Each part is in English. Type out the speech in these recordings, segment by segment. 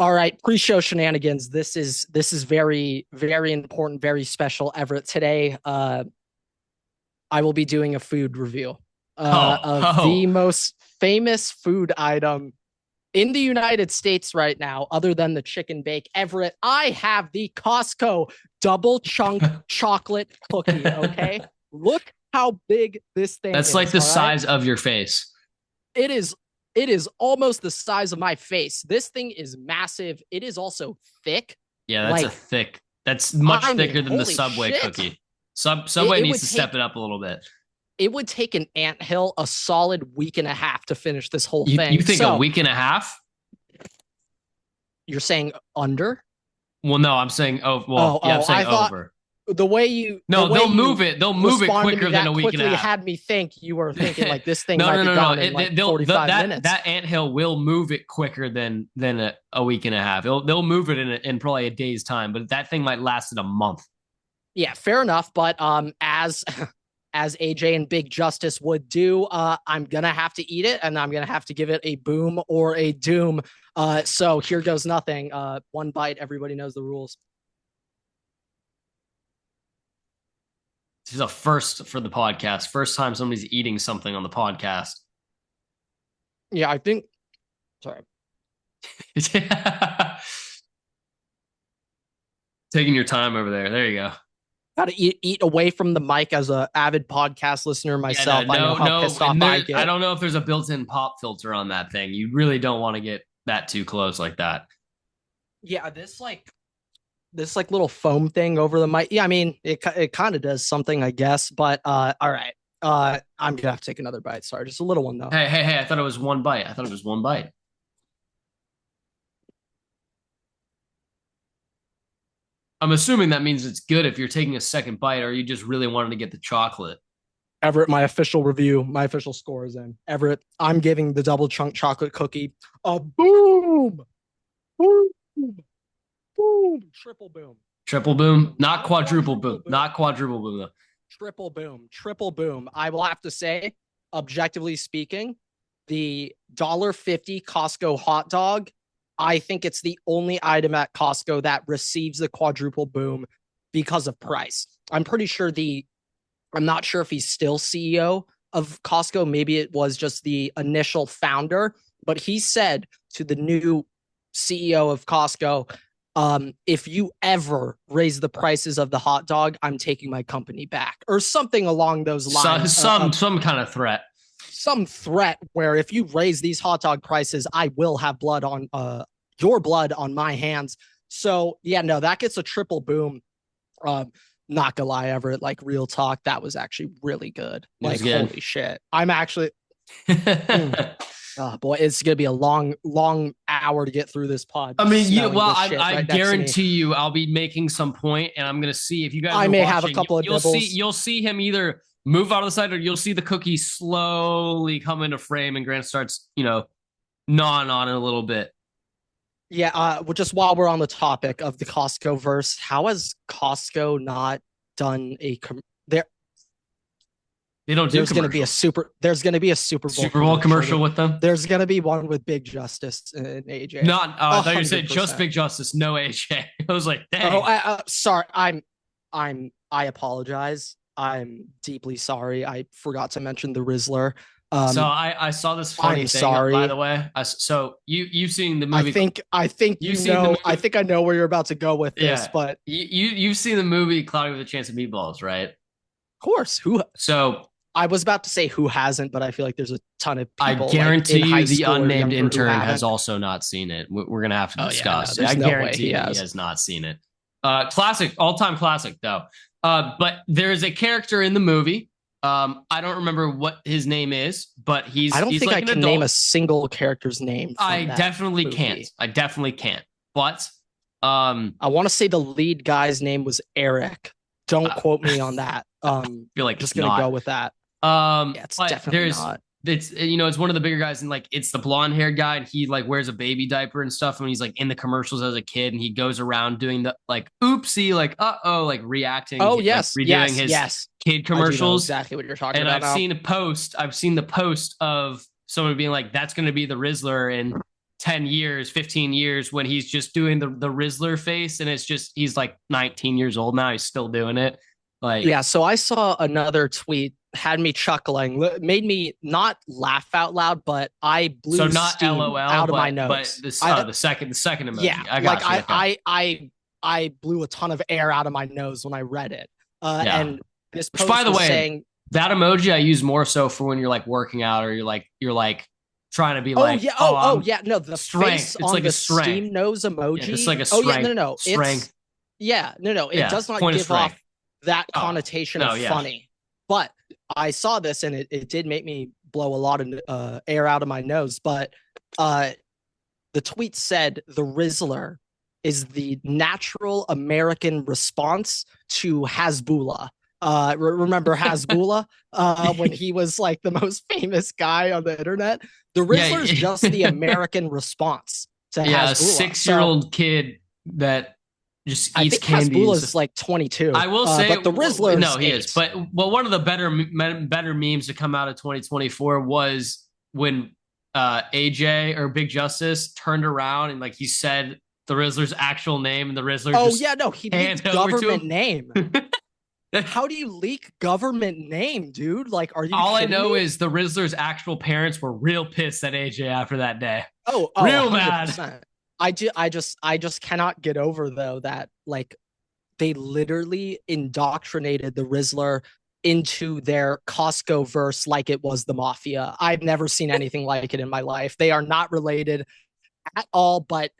All right, pre-show shenanigans. This is very very important, very special. Everett, today, I will be doing a food review Oh, of the oh, most famous food item in the United States right now, other than the chicken bake. Everett, I have the Costco double chunk chocolate cookie. Okay, look how big this thing that's like is. the All right, size of your face. it is it is almost the size of my face. This thing is massive. It is also thick. Yeah, that's a Like, thick. That's much I mean, thicker than the holy Subway shit. cookie. Subway It needs would to step take it up a little bit. it would take an anthill a solid week and a half to finish this whole You thing. think a So week and a half? you're saying under? Well, no, I'm saying oh, Oh, well, yeah, I'm oh, saying I thought over. the No, way they'll move you it. They'll move it responded to me quicker than a that week and a quickly half. had me think you were thinking like this thing No, might no, be no, no. gone in like They'll 45 minutes. that anthill will move it quicker than a week and a half. They'll move it in probably a day's time, but that thing might last it a month. Yeah, fair enough. But as AJ and Big Justice would do, I'm gonna have to eat it, and I'm gonna have to give it a boom or a doom. So here goes nothing. One bite. Everybody knows the rules. This is a first for the podcast. First time somebody's eating something on the podcast. Yeah, I think. Sorry. Taking your time over there. There you go. Got to eat away from the mic. As a avid podcast listener Yeah, myself, I know how no. pissed off And I I get. don't know if there's a built-in pop filter on that thing. You really don't want to get that too close like that. Yeah, this little foam thing over the mic. Yeah, I mean it kind of does something, I guess. But all right. I'm gonna have to take another bite. Sorry, just a little one though. Hey! I thought it was one bite. I thought it was one bite. I'm assuming that means it's good if you're taking a second bite, or you just really wanted to get the chocolate. Everett, my official review, my official score is in. Everett, I'm giving the double chunk chocolate cookie a boom, boom, boom, triple boom. Triple boom, not Not quadruple quadruple boom, boom. not quadruple boom though. Triple boom, triple boom. I will have to say, objectively speaking, the $1.50 Costco hot dog, I think it's the only item at Costco that receives the quadruple boom because of price. I'm not sure if he's still CEO of Costco. Maybe it was just the initial founder, but he said to the new CEO of Costco, if you ever raise the prices of the hot dog, I'm taking my company back, or something along those So, lines. some kind of threat. Some threat where if you raise these hot dog prices, I will have blood on your blood on my hands. So yeah, no, that gets a triple boom. Not gonna lie, Everett, like real talk, that was actually really good. It was Like, good. holy shit. I'm actually oh boy, it's gonna be a long hour to get through this pod. I mean, I Right next to me. guarantee you, I'll be making some point, and I'm gonna see if you guys I are may have a watching. couple of nibbles. You'll see him either move out of the side, or you'll see the cookie slowly come into frame, and Grant starts, gnawing on it a little bit. Yeah, just while we're on the topic of the Costco verse, how has Costco not done there? They don't do commercials. There's gonna be a Super Bowl Super Bowl commercial with them. There's gonna be one with Big Justice and AJ. Not. I thought you said just 100%. Big Justice, no AJ. I was like, dang. Oh, sorry. I apologize. I'm deeply sorry. I forgot to mention the Rizzler. So I saw this funny I'm thing, sorry. by the way. So you've seen the movie. I think You've seen the movie. I think I know where you're about to go with this, Yeah. but You've seen the movie Cloudy with a Chance of Meatballs, right? of course, who So I was about to say who hasn't, but I feel like there's a ton of people. I guarantee like, you the unnamed intern has haven't. also not seen it. We're gonna have to discuss. Yeah, no, I no guarantee he has not seen it. Classic, all-time classic though. But there is a character in the movie. I don't remember what his name is, but I don't he's think like I can name a single character's name. I definitely movie. can't. I definitely can't. But I want to say the lead guy's name was Eric. Don't quote me on that. I feel like just gonna go with that. Yeah, it's definitely not. It's one of the bigger guys, and like it's the blonde haired guy, and he like wears a baby diaper and stuff, and he's like in the commercials as a kid, and he goes around doing the like oopsie, like like reacting. Oh yes, like, redoing his kid commercials. Exactly what you're talking and about. I've seen the post of someone being like, "That's going to be the Rizzler in 10 years, 15 years when he's just doing the Rizzler face, and it's just he's like 19 years old now. He's still doing it. Like, yeah, so I saw another tweet, had me chuckling, made me not laugh out loud, but I blew so not steam LOL, out of but, my nose. but the second emoji. Yeah, I got like you. I blew a ton of air out of my nose when I read it. Yeah. And this Which, post by the was way, saying that emoji I use more so for when you're like working out or you're like trying to be like, no, the strength. face It's on like the a strength steam nose emoji. Yeah, just like a strength. No, strength. It does not point of give off strength. that connotation of funny. But I saw this and it did make me blow a lot of air out of my nose. But the tweet said the Rizzler is the natural American response to Hasbulla. Remember Hasbulla when he was like the most famous guy on the internet? The Rizzler is just the American response to Hasbulla. A 6-year-old kid that just eats candy. Hasbulla's like 22. I will say, but the Rizzler, no, he is. But one of the better memes to come out of 2024 was when AJ or Big Justice turned around and like he said the Rizzler's actual name, and the Rizzler. He leaked government name. How do you leak government name, dude? Like, are you? All I know is the Rizzler's actual parents were real pissed at AJ after that day. Oh, real 100%. mad. I just cannot get over though that like they literally indoctrinated the Rizzler into their Costco verse like it was the mafia. I've never seen anything like it in my life. They are not related at all, but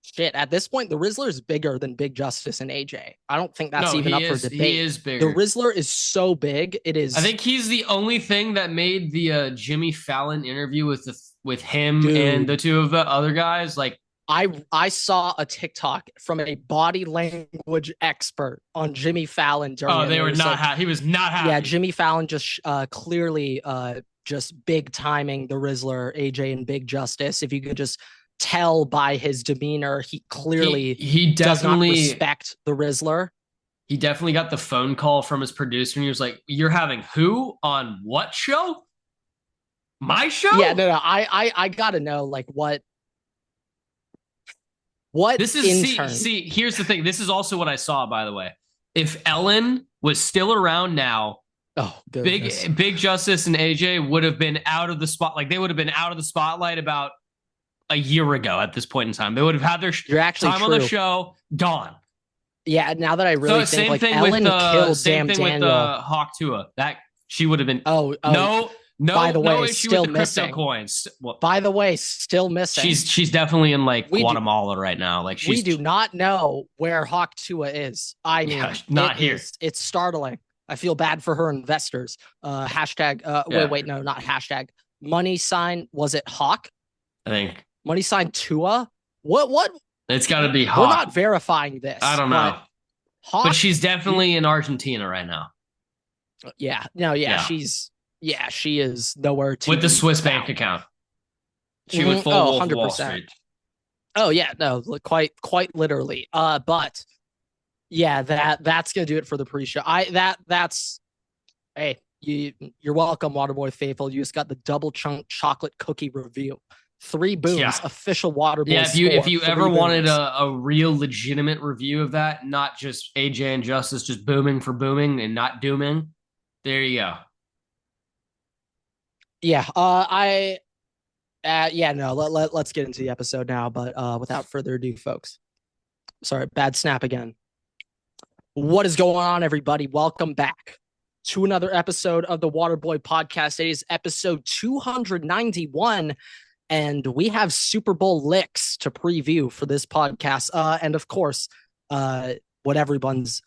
shit, at this point, the Rizzler is bigger than Big Justice and AJ. I don't think that's even up for debate. He is bigger. The Rizzler is so big. It is. I think he's the only thing that made the Jimmy Fallon interview with him and the two of the other guys. Like, I saw a TikTok from a body language expert on Jimmy Fallon during. Oh, they were not happy. He was not happy. Yeah, Jimmy Fallon just clearly just big timing the Rizzler, AJ, and Big Justice. If you could just tell by his demeanor, he clearly he does not definitely respect the Rizzler. He definitely got the phone call from his producer, and he was like, "You're having who on what show? My show?" Yeah, no. I gotta know like what this is. See, here's the thing. This is also what I saw, by the way. If Ellen was still around now, Big Justice and AJ would have been out of the spot. Like they would have been out of the spotlight about a year ago at this point in time. They would have had their time on the show gone. Yeah, now that I really think like Ellen killed Sam Daniel. With Hawk Tua. That she would have been No, by the way, no issue still with the missing. crypto coins. Well, by the way, still missing. She's definitely in like Guatemala right now. Like we do not know where Hawk Tua is. I mean, not here. It's startling. I feel bad for her investors. Hashtag. Wait, no, not hashtag. Money sign. Was it Hawk? I think money sign Tua. What? It's got to be Hawk. We're not verifying this. I don't know. Hawk, but she's definitely in Argentina right now. Yeah. No. Yeah. She is nowhere to with the Swiss bank account. She was full 100%. Wall Street. Oh yeah, no, quite literally. But yeah, that's gonna do it for the pre-show. Hey, you're welcome, Waterboy faithful. You just got the double chunk chocolate cookie review. 3 booms, official Waterboy. Yeah, if you ever wanted a real legitimate review of that, not just AJ and Justice just booming for booming and not dooming, there you go. Yeah, let's get into the episode now. But without further ado, folks. Sorry, bad snap again. What is going on, everybody? Welcome back to another episode of the Waterboy Podcast. It is episode 291, and we have Super Bowl licks to preview for this podcast. And of course, what everyone's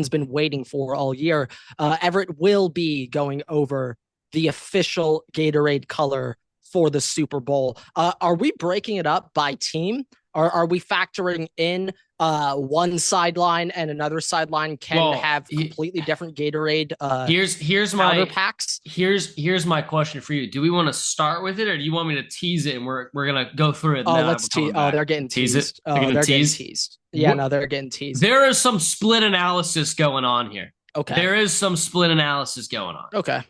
been waiting for all year. Everett will be going over the official Gatorade color for the Super Bowl. Are we breaking it up by team? Or are we factoring in one sideline and another sideline can have completely different Gatorade here's my packs? Here's my question for you. Do we want to start with it, or do you want me to tease it and we're gonna go through it now? Let's tease. They're getting teased. They're getting teased. Yeah, no, they're getting teased. There is some split analysis going on here. Okay. There is some split analysis going on. Okay.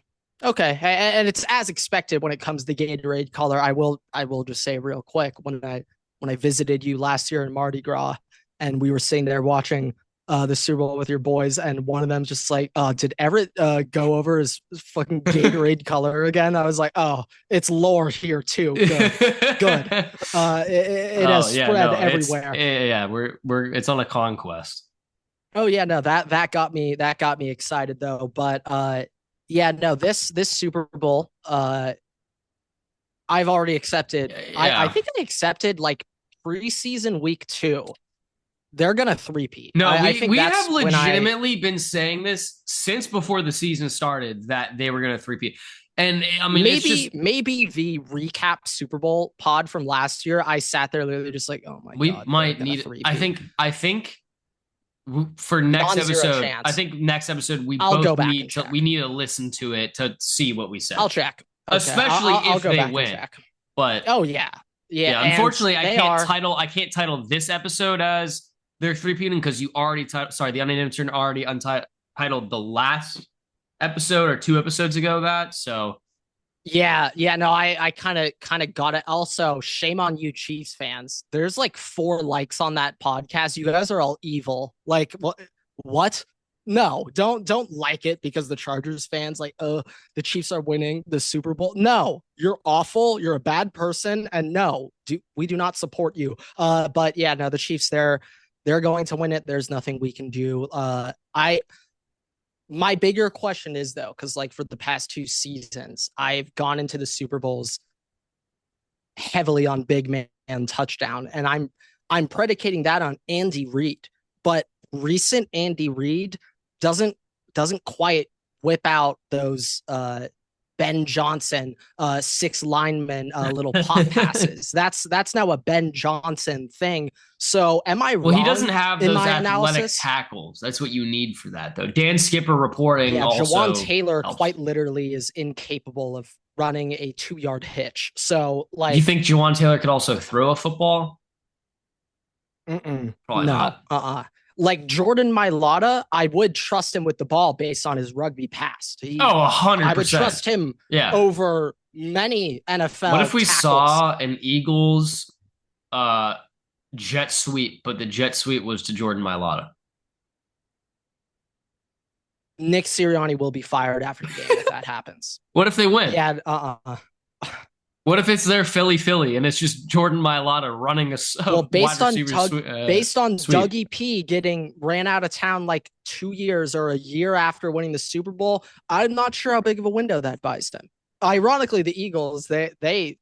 Okay, and it's as expected when it comes to Gatorade color. I will just say real quick when I visited you last year in Mardi Gras, and we were sitting there watching the Super Bowl with your boys, and one of them just like, did Everett go over his fucking Gatorade color again? I was like, oh, it's lore here too. Good, good. It has spread everywhere. We're it's on a conquest. Oh yeah, no, that got me excited though. But yeah, no, this Super Bowl, I've already accepted. Yeah. I think I accepted like preseason week 2. They're gonna three-peat. No, we have legitimately been saying this since before the season started that they were gonna three-peat. And I mean, maybe the recap Super Bowl pod from last year, I sat there literally just like, oh my god, we might need. I think for next episode, chance. I think next episode we need to listen to it to see what we said. I'll check, especially if they win. But yeah. Unfortunately, I can't title this episode as they're three-peating because you already the unnamed intern already titled the last episode or 2 episodes ago that. So no, I kind of got it. Also, shame on you Chiefs fans. There's like 4 likes on that podcast. You guys are all evil. Like what? No, don't like it because the Chargers fans like, the Chiefs are winning the Super Bowl. No, you're awful. You're a bad person. And no, we do not support you. But yeah, no, the Chiefs, they're going to win it. There's nothing we can do. My bigger question is though, because like for the past 2 seasons, I've gone into the Super Bowls heavily on big man touchdown, and I'm predicating that on Andy Reid. But recent Andy Reid doesn't quite whip out those Ben Johnson 6 linemen little pop passes. That's now a Ben Johnson thing. So am I wrong? Well, he doesn't have those athletic tackles. That's what you need for that, though. Dan Skipper reporting. Yeah, Jawan Taylor quite literally is incapable of running a 2-yard hitch. So, like, you think Jawan Taylor could also throw a football? Probably not. Like Jordan Mailata, I would trust him with the ball based on his rugby past. 100%. I would trust him over many NFL. What if we saw an Eagles jet sweep, but the jet sweep was to Jordan Mailata? Nick Sirianni will be fired after the game if that happens. What if they win? Yeah, What if it's their Philly and it's just Jordan Mailata running based on Dougie P getting ran out of town like 2 years or a year after winning the Super Bowl? I'm not sure how big of a window that buys them. Ironically, the Eagles they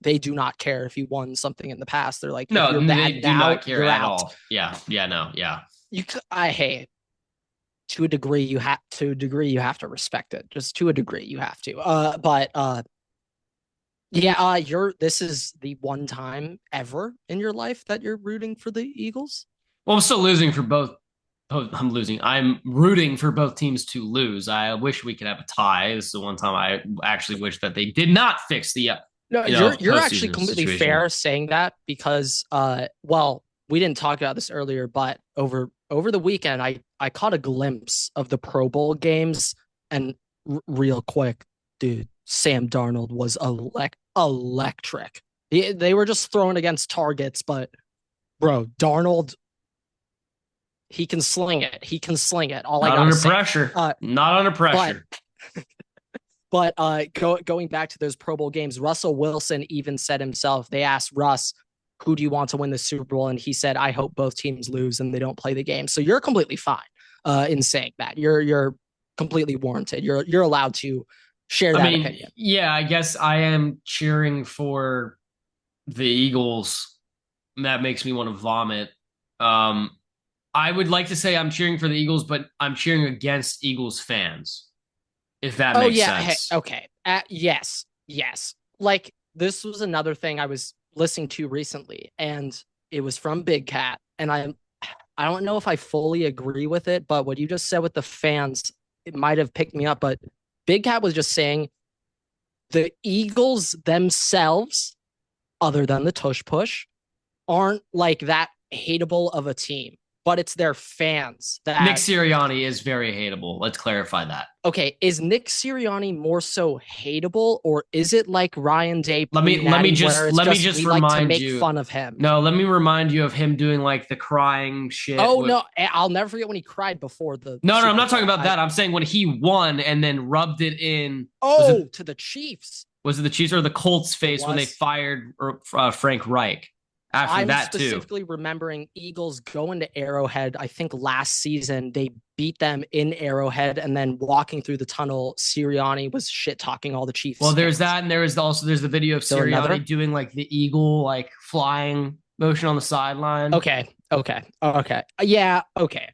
do not care if you won something in the past. They're like, no, you're they do not care at out. all. Yeah. To a degree you have to respect it. Just to a degree you have to. This is the one time ever in your life that you're rooting for the Eagles? Well, I'm still losing for both. I'm losing. I'm rooting for both teams to lose. I wish we could have a tie. This is the one time I actually wish that they did not fix the you're actually completely situation. Fair saying that because we didn't talk about this earlier, but over the weekend I caught a glimpse of the Pro Bowl games, and real quick, dude, Sam Darnold was electric. They were just thrown against targets, but bro, Darnold, he can sling it. Not under pressure. Not under pressure. But going back to those Pro Bowl games, Russell Wilson even said himself, they asked Russ, who do you want to win the Super Bowl? And he said, I hope both teams lose and they don't play the game. So you're completely fine in saying that. You're completely warranted. You're allowed to share that opinion. Yeah, I guess I am cheering for the Eagles. That makes me want to vomit. I would like to say I'm cheering for the Eagles, but I'm cheering against Eagles fans, if that makes sense. Okay. Yes. Like, this was another thing I was listening to recently, and it was from Big Cat, and I don't know if I fully agree with it, but what you just said with the fans, it might have picked me up, but Big Cat was just saying the Eagles themselves, other than the tush push, aren't like that hateable of a team. but it's their fans that Nick Sirianni is very hateable. Let's clarify that. Okay, is Nick Sirianni more so hateable, or is it like Ryan Day? Let me just remind you. Fun of him. No, let me remind you of him doing like the crying shit. Oh no, I'll never forget when he cried before the. No, I'm not talking about that. I'm saying when he won and then rubbed it in. To the Chiefs. Was it the Chiefs or the Colts face when they fired Frank Reich? I'm specifically remembering Eagles going to Arrowhead. I think last season they beat them in Arrowhead, and then walking through the tunnel, Sirianni was shit talking all the Chiefs. Well, there's that, and there's the video of Sirianni doing like the eagle like flying motion on the sideline. Okay. Yeah. Okay.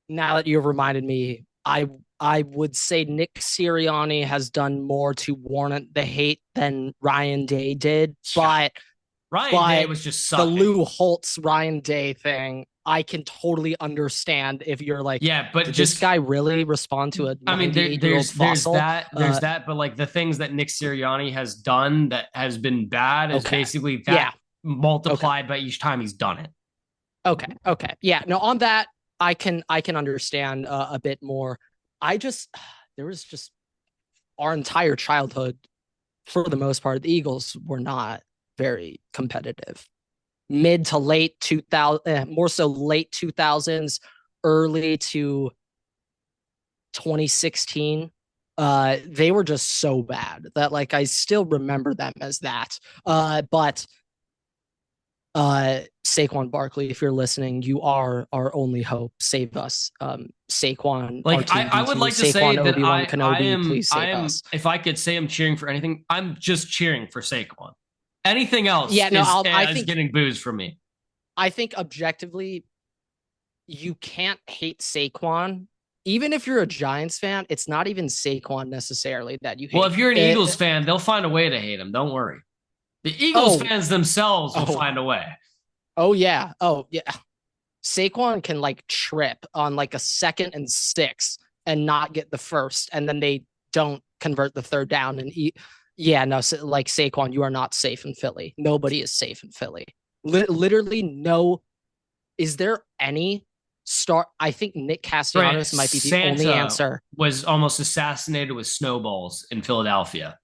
Now that you've reminded me, I would say Nick Sirianni has done more to warrant the hate than Ryan Day did, but. Ryan Day was just sucking. The Lou Holtz Ryan Day thing. I can totally understand if you're like, but did this guy really respond to a? I mean, there's that, but like the things that Nick Sirianni has done that has been bad is basically that multiplied by each time he's done it. Okay. Yeah. No, on that I can understand a bit more. There was just our entire childhood, for the most part, the Eagles were not very competitive. Mid to late 2000, more so late 2000s, early to 2016. They were just so bad that like I still remember them as that. But Saquon Barkley, if you're listening, you are our only hope. Save us. Saquon. Like I would like to Saquon, say that Kenobi, please save us. If I could say I'm cheering for anything, I'm just cheering for Saquon. Anything else is getting booze from me. I think objectively, you can't hate Saquon. Even if you're a Giants fan, it's not even Saquon necessarily that you hate. Well, if you're an Eagles fan, they'll find a way to hate him. Don't worry. The Eagles fans themselves will find a way. Oh, yeah. Saquon can like trip on like a 2nd and 6 and not get the first, and then they don't convert the 3rd down and eat. Yeah, no, like Saquon, you are not safe in Philly. Nobody is safe in Philly. Literally no. Is there any star? I think Nick Castellanos might be the only answer. Was almost assassinated with snowballs in Philadelphia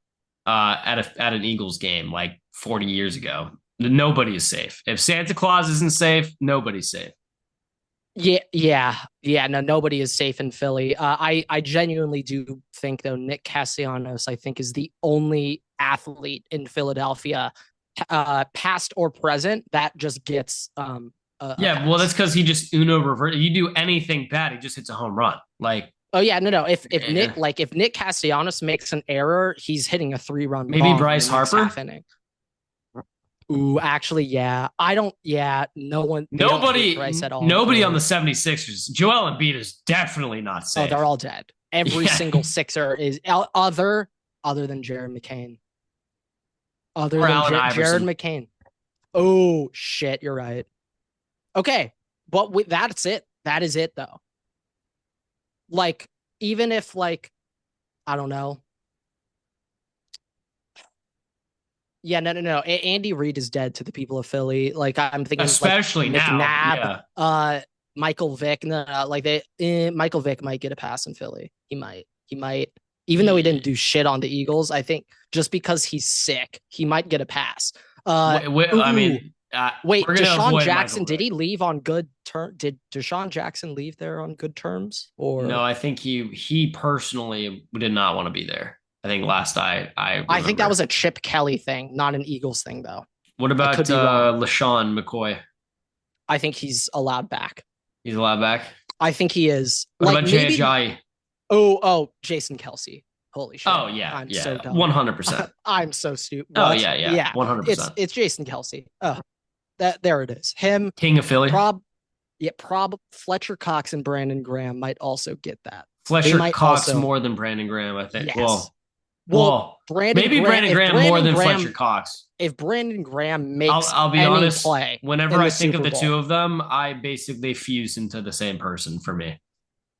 at an Eagles game like 40 years ago. Nobody is safe. If Santa Claus isn't safe, nobody's safe. Yeah. No, nobody is safe in Philly. I genuinely do think, though, Nick Castellanos, I think, is the only athlete in Philadelphia, past or present, that just gets. Well, that's because he just Uno revert. You do anything bad, he just hits a home run. Like, oh yeah, no. If Nick Castellanos makes an error, he's hitting a 3-run. Maybe Bryce Harper. Ooh, actually, yeah. Nobody on the 76ers. Joel Embiid is definitely not safe. Oh, they're all dead. Every single Sixer is other than Jared McCain. Jared McCain. Oh, shit, you're right. Okay, but that's it. That is it, though. Like, even if, like, I don't know. Yeah, no. Andy Reid is dead to the people of Philly. Like, I'm thinking, especially like, now. McNabb, Michael Vick. No, like Michael Vick might get a pass in Philly. He might. Even though he didn't do shit on the Eagles, I think just because he's sick, he might get a pass. Deshaun Jackson, did he leave on good terms? Did Deshaun Jackson leave there on good terms? Or no, I think he personally did not want to be there. I think last I think that was a Chip Kelly thing, not an Eagles thing, though. What about LaShawn McCoy? I think he's allowed back. He's allowed back? I think he is. What about Jay Ajayi? Oh, Jason Kelsey. Holy shit. Oh, yeah. I'm so dumb. 100%. I'm so stupid. Oh, yeah. 100%. It's Jason Kelsey. Oh, there it is. Him. King of Philly. Fletcher Cox and Brandon Graham might also get that. Fletcher Cox more than Brandon Graham, I think. Yes. Brandon Graham more than Fletcher Cox. If Brandon Graham makes I'll be honest, play, whenever I think of the two of them, I basically fuse into the same person for me.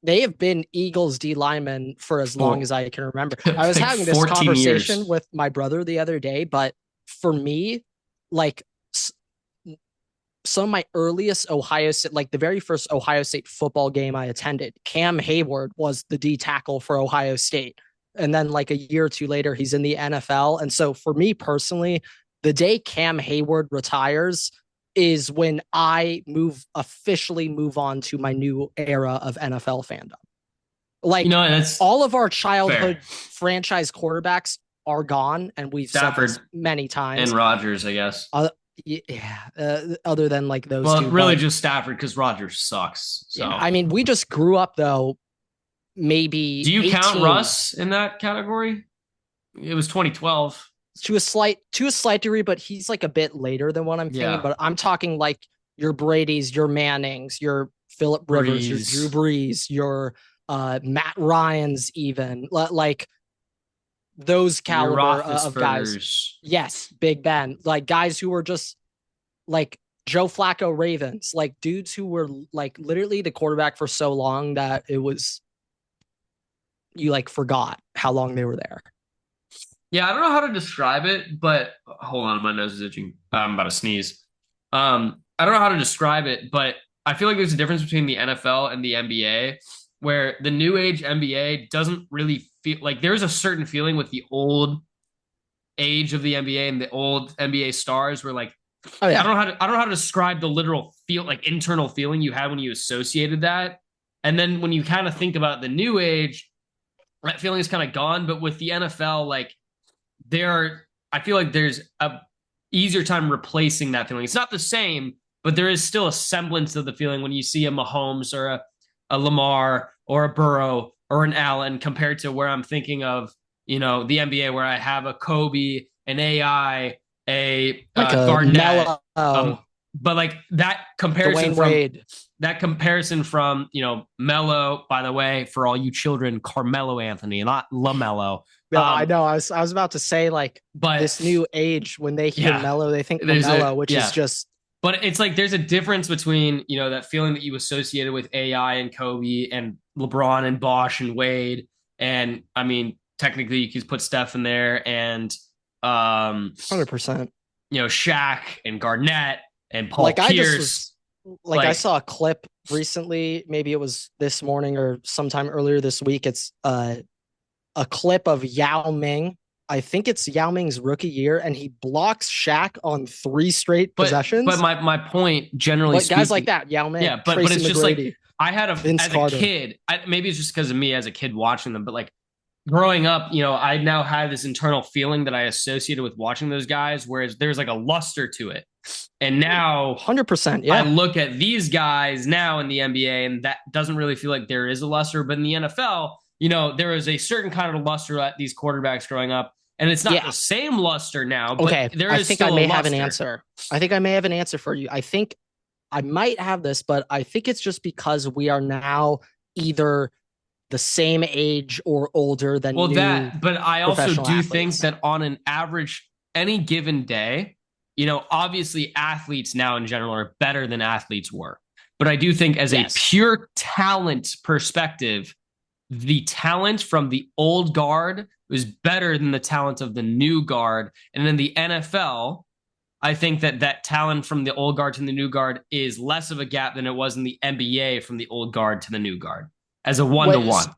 They have been Eagles D linemen for as long as I can remember. I was having this conversation with my brother the other day, but for me, like, some of my earliest Ohio State, like the very first Ohio State football game I attended, Cam Hayward was the D tackle for Ohio State. And then like a year or two later, he's in the NFL. And so for me personally, the day Cam Hayward retires is when I officially move on to my new era of NFL fandom. Like, that's all of our childhood franchise quarterbacks are gone, and we've Stafford said this many times. And Rodgers, I guess. Other than like those two. Well, really just Stafford, because Rodgers sucks. So I mean, we just grew up though. Maybe. Do you count Russ in that category? It was 2012. To a slight degree, but he's like a bit later than what I'm thinking. But I'm talking like your Brady's, your Mannings, your Phillip Rivers, your Drew Brees, your Matt Ryan's, even like those caliber of guys. Yes, Big Ben, like guys who were just like Joe Flacco Ravens, like dudes who were like literally the quarterback for so long that it was you like forgot how long they were there. Yeah, I don't know how to describe it, but hold on, my nose is itching. I'm about to sneeze. I don't know how to describe it, but I feel like there's a difference between the NFL and the NBA, where the new age NBA doesn't really feel like there's a certain feeling with the old age of the NBA and the old NBA stars where like, I don't know how to describe the literal feel, like internal feeling you had when you associated that. And then when you kind of think about the new age, that feeling is kind of gone. But with the NFL, like I feel like there's a easier time replacing that feeling. It's not the same, but there is still a semblance of the feeling when you see a Mahomes or a Lamar or a Burrow or an Allen compared to where I'm thinking of, the NBA, where I have a Kobe, an AI, a Garnett. But like that comparison from Melo, by the way, for all you children, Carmelo Anthony, not LaMelo. No, I know. I was about to say but this new age, when they hear Melo, they think LaMelo, which is just. But it's like there's a difference between that feeling that you associated with AI and Kobe and LeBron and Bosh and Wade, and I mean technically you could put Steph in there and 100%. Shaq and Garnett and Paul Pierce. I saw a clip recently, maybe it was this morning or sometime earlier this week. It's a clip of Yao Ming. I think it's Yao Ming's rookie year, and he blocks Shaq on 3 straight possessions. But my point, generally speaking, guys like that, Yao Ming. Yeah, but it's just like I had as a kid. Maybe it's just because of me as a kid watching them, but like growing up, I now had this internal feeling that I associated with watching those guys, whereas there's like a luster to it. And now 100%, yeah. I look at these guys now in the NBA, and that doesn't really feel like there is a luster. But in the NFL, there is a certain kind of luster at these quarterbacks growing up, and it's not the same luster now. But okay, there is I think still I may a have an luster. answer. I think I may have an answer for you. I think I might have this, but I think it's just because we are now either the same age or older than but I also do think that on an average, any given day, obviously athletes now in general are better than athletes were. But I do think as a pure talent perspective, the talent from the old guard was better than the talent of the new guard. And in the NFL, I think that talent from the old guard to the new guard is less of a gap than it was in the NBA from the old guard to the new guard as a 1-to-1.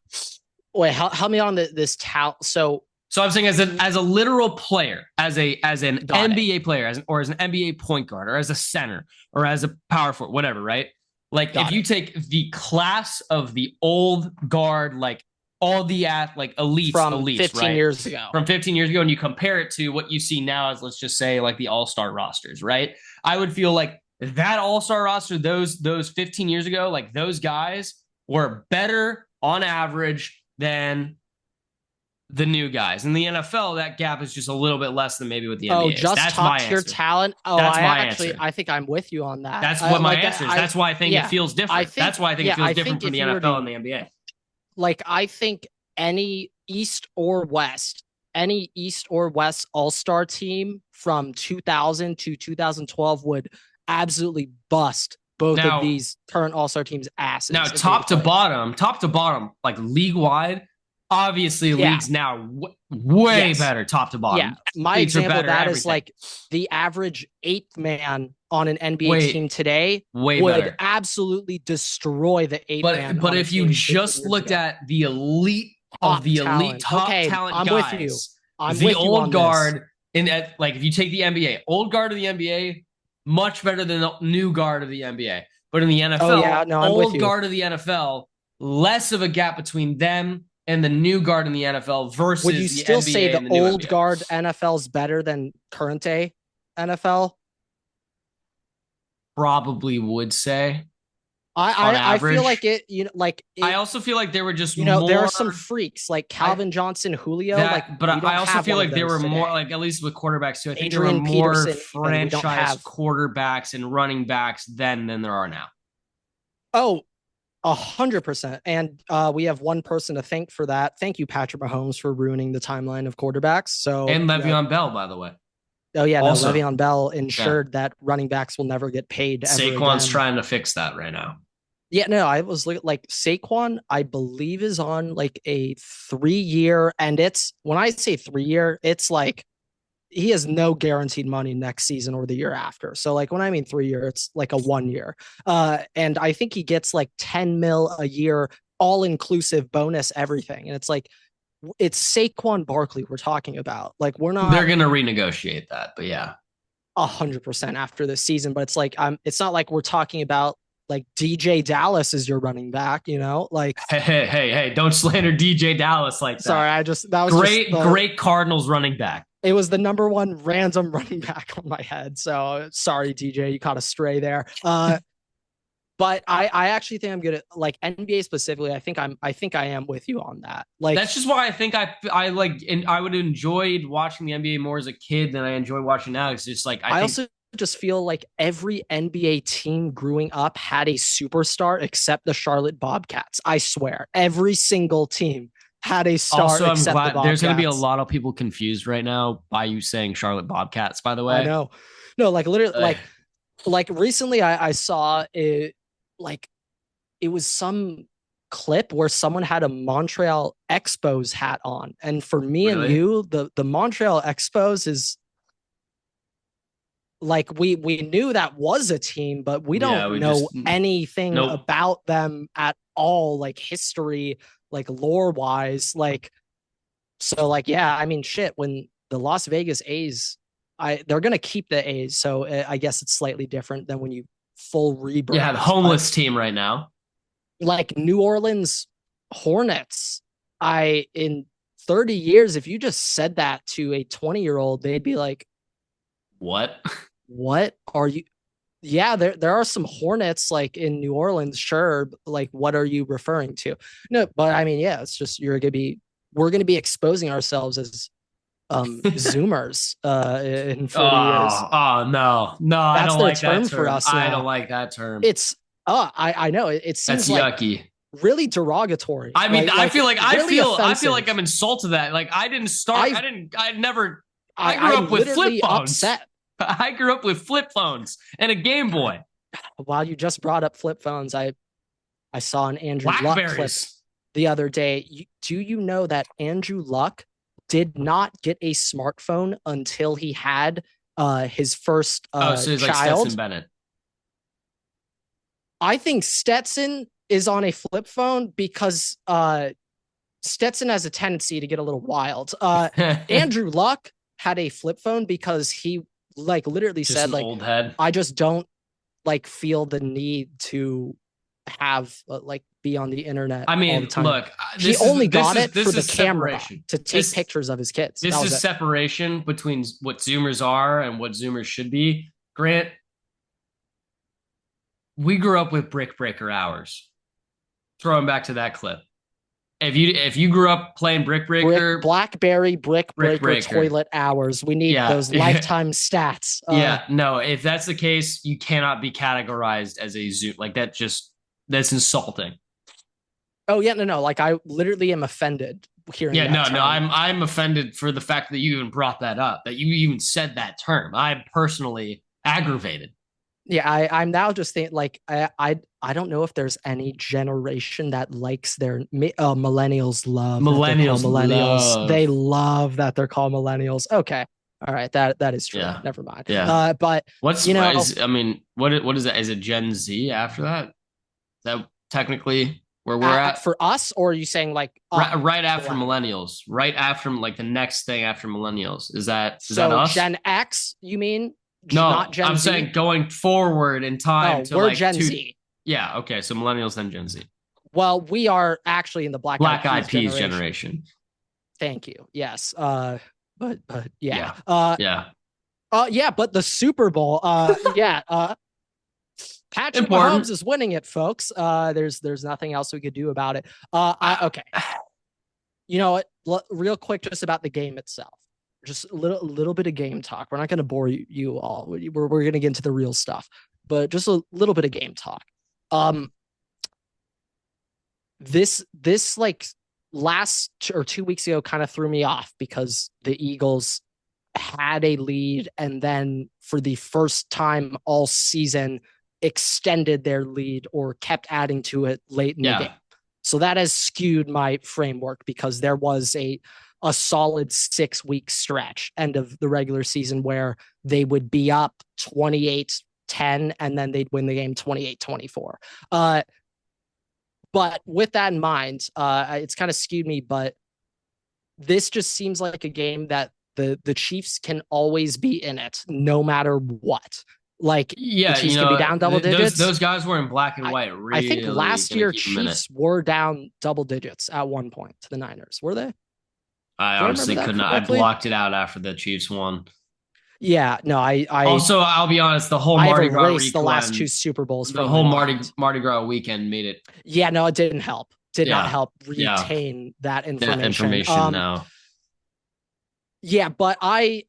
Wait, help me on this talent. So I'm saying as a literal player, as an NBA player, as an NBA point guard, or as a center, or as a power forward, whatever, right? Like if you take the class of the old guard, like all the elites from 15 right? years ago, from 15 years ago, and you compare it to what you see now as, let's just say, like the all-star rosters, right? I would feel like that all-star roster, those 15 years ago, like those guys were better on average than the new guys. In the NFL, that gap is just a little bit less than maybe with the NBA. Oh, just top tier talent. Oh, that's my answer. I think I'm with you on that. That's what my answer is. That's why I think it feels different. That's why I think it feels different from the NFL and the NBA. Like, I think any East or West All-Star team from 2000 to 2012 would absolutely bust both of these current All-Star teams' asses. Now, top to bottom, like league-wide, obviously leagues now way better top to bottom. Yeah, my example of that is like the average 8th man on an NBA team today would absolutely destroy the 8th man. But if you just looked at the elite of the elite top talent I'm guys, with you. I'm the with you old on guard this. like if you take the NBA, old guard of the NBA, much better than the new guard of the NBA. But in the NFL, old guard of the NFL, less of a gap between them and the new guard in the NFL versus would you still NBA say the old NBA. Guard NFL is better than current day NFL? Probably would say. I feel like it, I also feel like there were just more, there are some freaks like Calvin Johnson, Julio. But I also feel like there were more, like at least with quarterbacks too. I think Adrian there were more Peterson, franchise quarterbacks and running backs than there are now. Oh, 100%. And we have one person to thank for that. Thank you, Patrick Mahomes, for ruining the timeline of quarterbacks. So and Le'Veon Bell, by the way. Oh yeah, also, no, Le'Veon Bell ensured that running backs will never get paid. Saquon's trying to fix that right now. Yeah, no, I was like Saquon, I believe is on like a 3-year, and it's when I say 3-year, it's like he has no guaranteed money next season or the year after. So like when I mean 3-year, it's like a 1 year. And I think he gets like 10 mil a year, all inclusive bonus, everything. And it's like it's Saquon Barkley we're talking about. Like we're not. They're gonna renegotiate that, but yeah, 100% after this season. But it's like it's not like we're talking about like DJ Dallas is your running back, you know, like hey, don't slander DJ Dallas like that. Sorry, that was great Cardinals running back. It was the number one random running back on my head. So sorry, DJ, you caught a stray there. But I actually think I'm gonna like NBA specifically. I think I am with you on that. Like that's just why I think I like, and I would have enjoyed watching the NBA more as a kid than I enjoy watching now. It's just like I also just feel like every NBA team growing up had a superstar except the Charlotte Bobcats. I swear, every single team had a star. Also, I'm glad there's going to be a lot of people confused right now by you saying Charlotte Bobcats. By the way, I know, no, like literally, like recently I saw it. Like it was some clip where someone had a Montreal Expos hat on, and for me and you, the Montreal Expos is. Like we knew that was a team, but we don't know anything about them at all, like history, like lore wise, like so like yeah, I mean shit, when the Las Vegas A's they're gonna keep the A's, so I guess it's slightly different than when you full rebrand. Yeah, the homeless team right now. Like New Orleans Hornets, in 30 years, if you just said that to a 20-year-old, they'd be like, what are you? Yeah, there are some Hornets like in New Orleans, sure. Like, what are you referring to? No, but I mean, yeah, it's just we're gonna be exposing ourselves as Zoomers in 40 years. Oh no, that's I don't like term that term for us. I don't like that term. It's I know it seems that's yucky. Like really derogatory. I mean, I feel like I'm insulted that like I didn't start. I grew up with flip phones. Upset. I grew up with flip phones and a Game Boy. While you just brought up flip phones, I saw an Andrew Luck clip the other day. Do you know that Andrew Luck did not get a smartphone until he had his first so he's child? Like Stetson Bennett. I think Stetson is on a flip phone because Stetson has a tendency to get a little wild. Andrew Luck had a flip phone because he like literally just said like, old head. I just don't like feel the need to have like be on the internet. I mean, all the time. Look, he only got it for the camera to take pictures of his kids. This is separation between what Zoomers are and what Zoomers should be. Grant, we grew up with brick breaker hours. Throwing back to that clip. If you grew up playing Brick Breaker, BlackBerry Brick Breaker toilet hours, we need those lifetime stats. No, if that's the case, you cannot be categorized as a Zoom like that. That's insulting. Oh yeah, no, like I literally am offended hearing. Yeah, no, I'm offended for the fact that you even brought that up, that you even said that term. I'm personally aggravated. Yeah, I'm now just thinking like I don't know if there's any generation that likes their millennials love that they're called Millennials millennials. love. They love that they're called millennials. Okay. All right, that is true. Yeah. Never mind. Yeah. But what is that? Is it Gen Z after that? Is that technically where we're at? For us, or are you saying like right after millennials? Right after like the next thing after millennials. Is that us? Gen X, you mean? No, not Gen I'm Z? saying going forward in time to we're like Gen Z. Yeah, okay. So millennials then Gen Z. Well, we are actually in the Black Eyed Peas generation. Thank you. Yes. But yeah. Yeah. Yeah, but the Super Bowl, Patrick Mahomes is winning it, folks. There's nothing else we could do about it. Okay. You know what? Real quick, just about the game itself. Just a little bit of game talk. We're not going to bore you all. We're going to get into the real stuff, but just a little bit of game talk. This like last or 2 weeks ago kind of threw me off because the Eagles had a lead and then for the first time all season extended their lead or kept adding to it late in the game. So that has skewed my framework because there was a solid 6-week stretch end of the regular season where they would be up 28-10 and then they'd win the game 28-24. But with that in mind, it's kind of skewed me, but this just seems like a game that the Chiefs can always be in it no matter what. Like, the Chiefs can be down double digits. Those guys were in black and white. Really, I think last year Chiefs were down double digits at one point to the Niners. Were they? I honestly could not. I blocked it out after the Chiefs won. Yeah, no, I also, I'll be honest, the whole Mardi Gras weekend, the last 2 Super Bowls, the whole Mardi Gras weekend made it. Yeah, no, it didn't help. Not help retain that information. That information now. Yeah, but I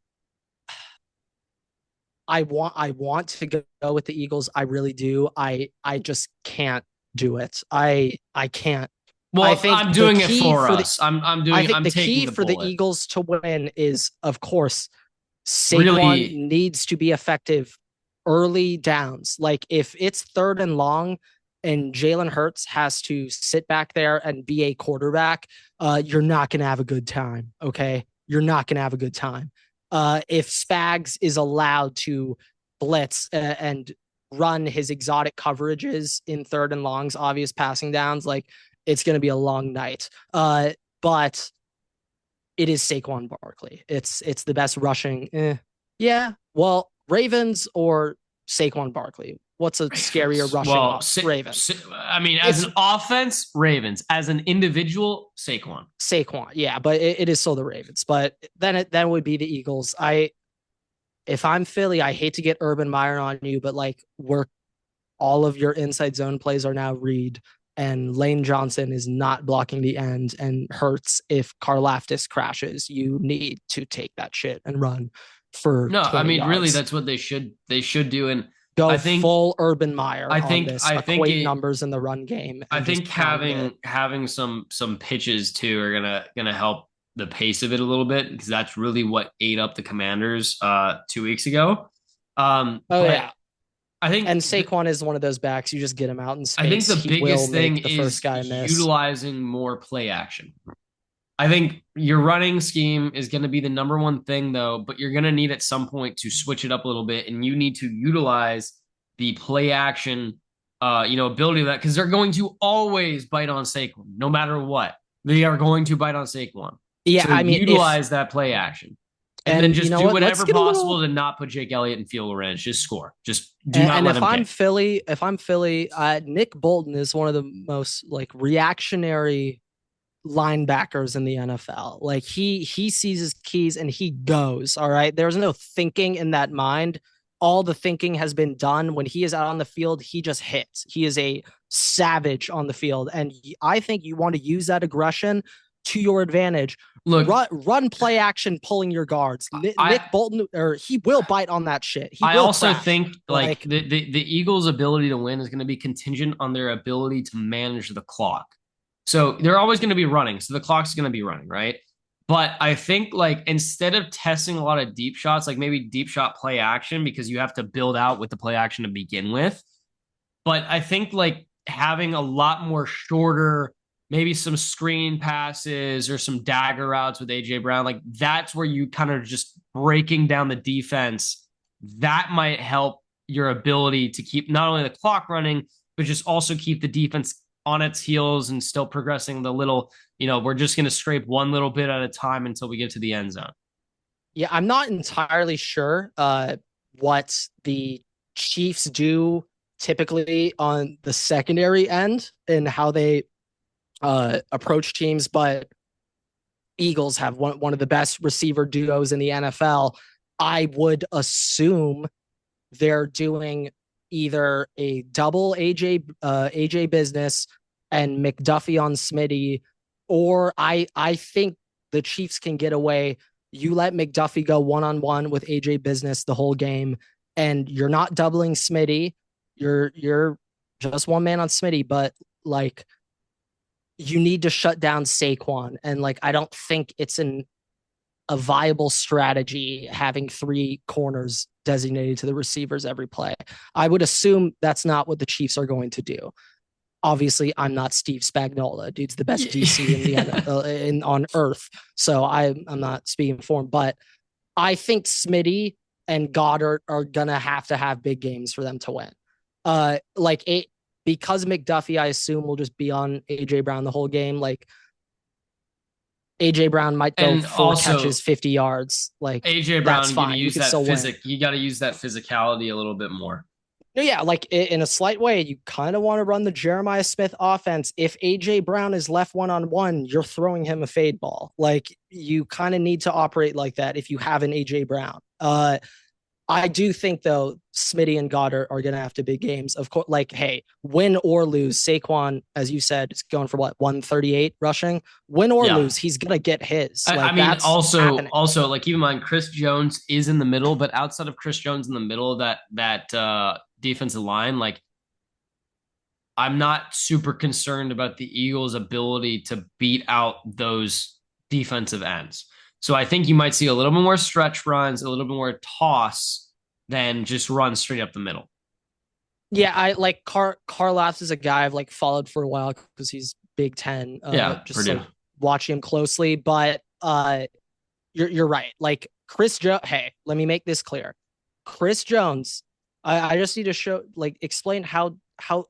want to go with the Eagles. I really do. I just can't do it. I can't. Well, I'm doing it for us. I'm the key for the Eagles to win is, of course, Saquon needs to be effective early downs. Like, if it's 3rd and long and Jalen Hurts has to sit back there and be a quarterback, you're not going to have a good time. Okay. You're not going to have a good time. If Spags is allowed to blitz and run his exotic coverages in 3rd and longs, obvious passing downs, like, it's going to be a long night. But it is Saquon Barkley. It's the best rushing. Yeah. Well, Ravens or Saquon Barkley? What's a scarier rushing? Ravens. I mean, as an offense, Ravens. As an individual, Saquon. Yeah, but it is still the Ravens. But then it would be the Eagles. If I'm Philly, I hate to get Urban Meyer on you, but like, all of your inside zone plays are now read, and Lane Johnson is not blocking the end and Hurts. If Karlaftis crashes, you need to take that shit and run for 20 yards. Really, that's what they should do. And go full Urban Meyer. I think numbers in the run game. I think having some pitches too are gonna help the pace of it a little bit, because that's really what ate up the Commanders 2 weeks ago. I think, and Saquon is one of those backs. You just get him out in space. I think the biggest thing is utilizing more play action. I think your running scheme is going to be the number one thing, though, but you're going to need at some point to switch it up a little bit, and you need to utilize the play action, ability of that, because they're going to always bite on Saquon, no matter what. They are going to bite on Saquon. Yeah, so utilize that play action. And then just do whatever possible to not put Jake Elliott in field goal range. Just score. Just do not let him kick. If I'm Philly, Nick Bolton is one of the most like reactionary linebackers in the NFL. Like, he sees his keys and he goes. All right. There's no thinking in that mind. All the thinking has been done. When he is out on the field, he just hits. He is a savage on the field. And I think you want to use that aggression to your advantage. Look, run play action, pulling your guards. Nick Bolton, or he will bite on that shit. I also think like the Eagles' ability to win is going to be contingent on their ability to manage the clock. So they're always going to be running. So the clock's going to be running, right? But I think like instead of testing a lot of deep shots, like maybe deep shot play action, because you have to build out with the play action to begin with. But I think like having a lot more shorter, maybe some screen passes or some dagger routes with AJ Brown, like that's where you kind of just breaking down the defense. That might help your ability to keep not only the clock running, but just also keep the defense on its heels and still progressing the little, we're just going to scrape one little bit at a time until we get to the end zone. Yeah, I'm not entirely sure what the Chiefs do typically on the secondary end and how they approach teams, but Eagles have one of the best receiver duos in the NFL. I would assume they're doing either a double AJ business and McDuffie on Smitty, or I think the Chiefs can get away. You let McDuffie go one-on-one with AJ business the whole game, and you're not doubling Smitty. You're just one man on Smitty, but like you need to shut down Saquon. And like I don't think it's a viable strategy having 3 corners designated to the receivers every play. I would assume that's not what the Chiefs are going to do. Obviously, I'm not Steve Spagnuolo. Dude's the best DC on earth. So I'm not speaking for him. But I think Smitty and Goddard are going to have big games for them to win. Because McDuffie, I assume, will just be on A.J. Brown the whole game. Like, AJ Brown might go 4 catches, 50 yards. Like AJ Brown, you got to use that physicality a little bit more. Yeah, like in a slight way, you kind of want to run the Jeremiah Smith offense. If AJ Brown is left one-on-one, you're throwing him a fade ball. Like you kind of need to operate like that if you have an AJ Brown. I do think, though, Smitty and Goddard are going to have to big games. Of course, like, hey, win or lose, Saquon, as you said, is going for 138 rushing. Win or lose, he's going to get his. Like, also, like, keep in mind, Chris Jones is in the middle, but outside of Chris Jones in the middle of that defensive line, like, I'm not super concerned about the Eagles' ability to beat out those defensive ends. So I think you might see a little bit more stretch runs, a little bit more toss than just run straight up the middle. Yeah, I like Karlaftis is a guy I've like followed for a while because he's Big Ten. Just like watching him closely. But you're right. Like Chris Jones. Hey, let me make this clear. Chris Jones. I just need to explain how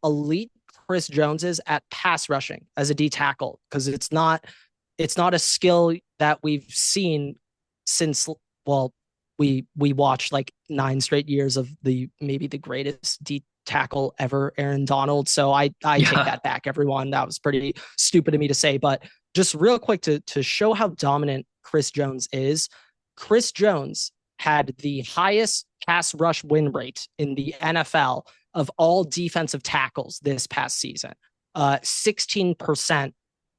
elite Chris Jones is at pass rushing as a D tackle, because it's not a skill that we've seen since, we watched like 9 straight years of maybe the greatest D tackle ever, Aaron Donald. So I take that back, everyone. That was pretty stupid of me to say, but just real quick to show how dominant Chris Jones is. Chris Jones had the highest pass rush win rate in the NFL of all defensive tackles this past season. 16%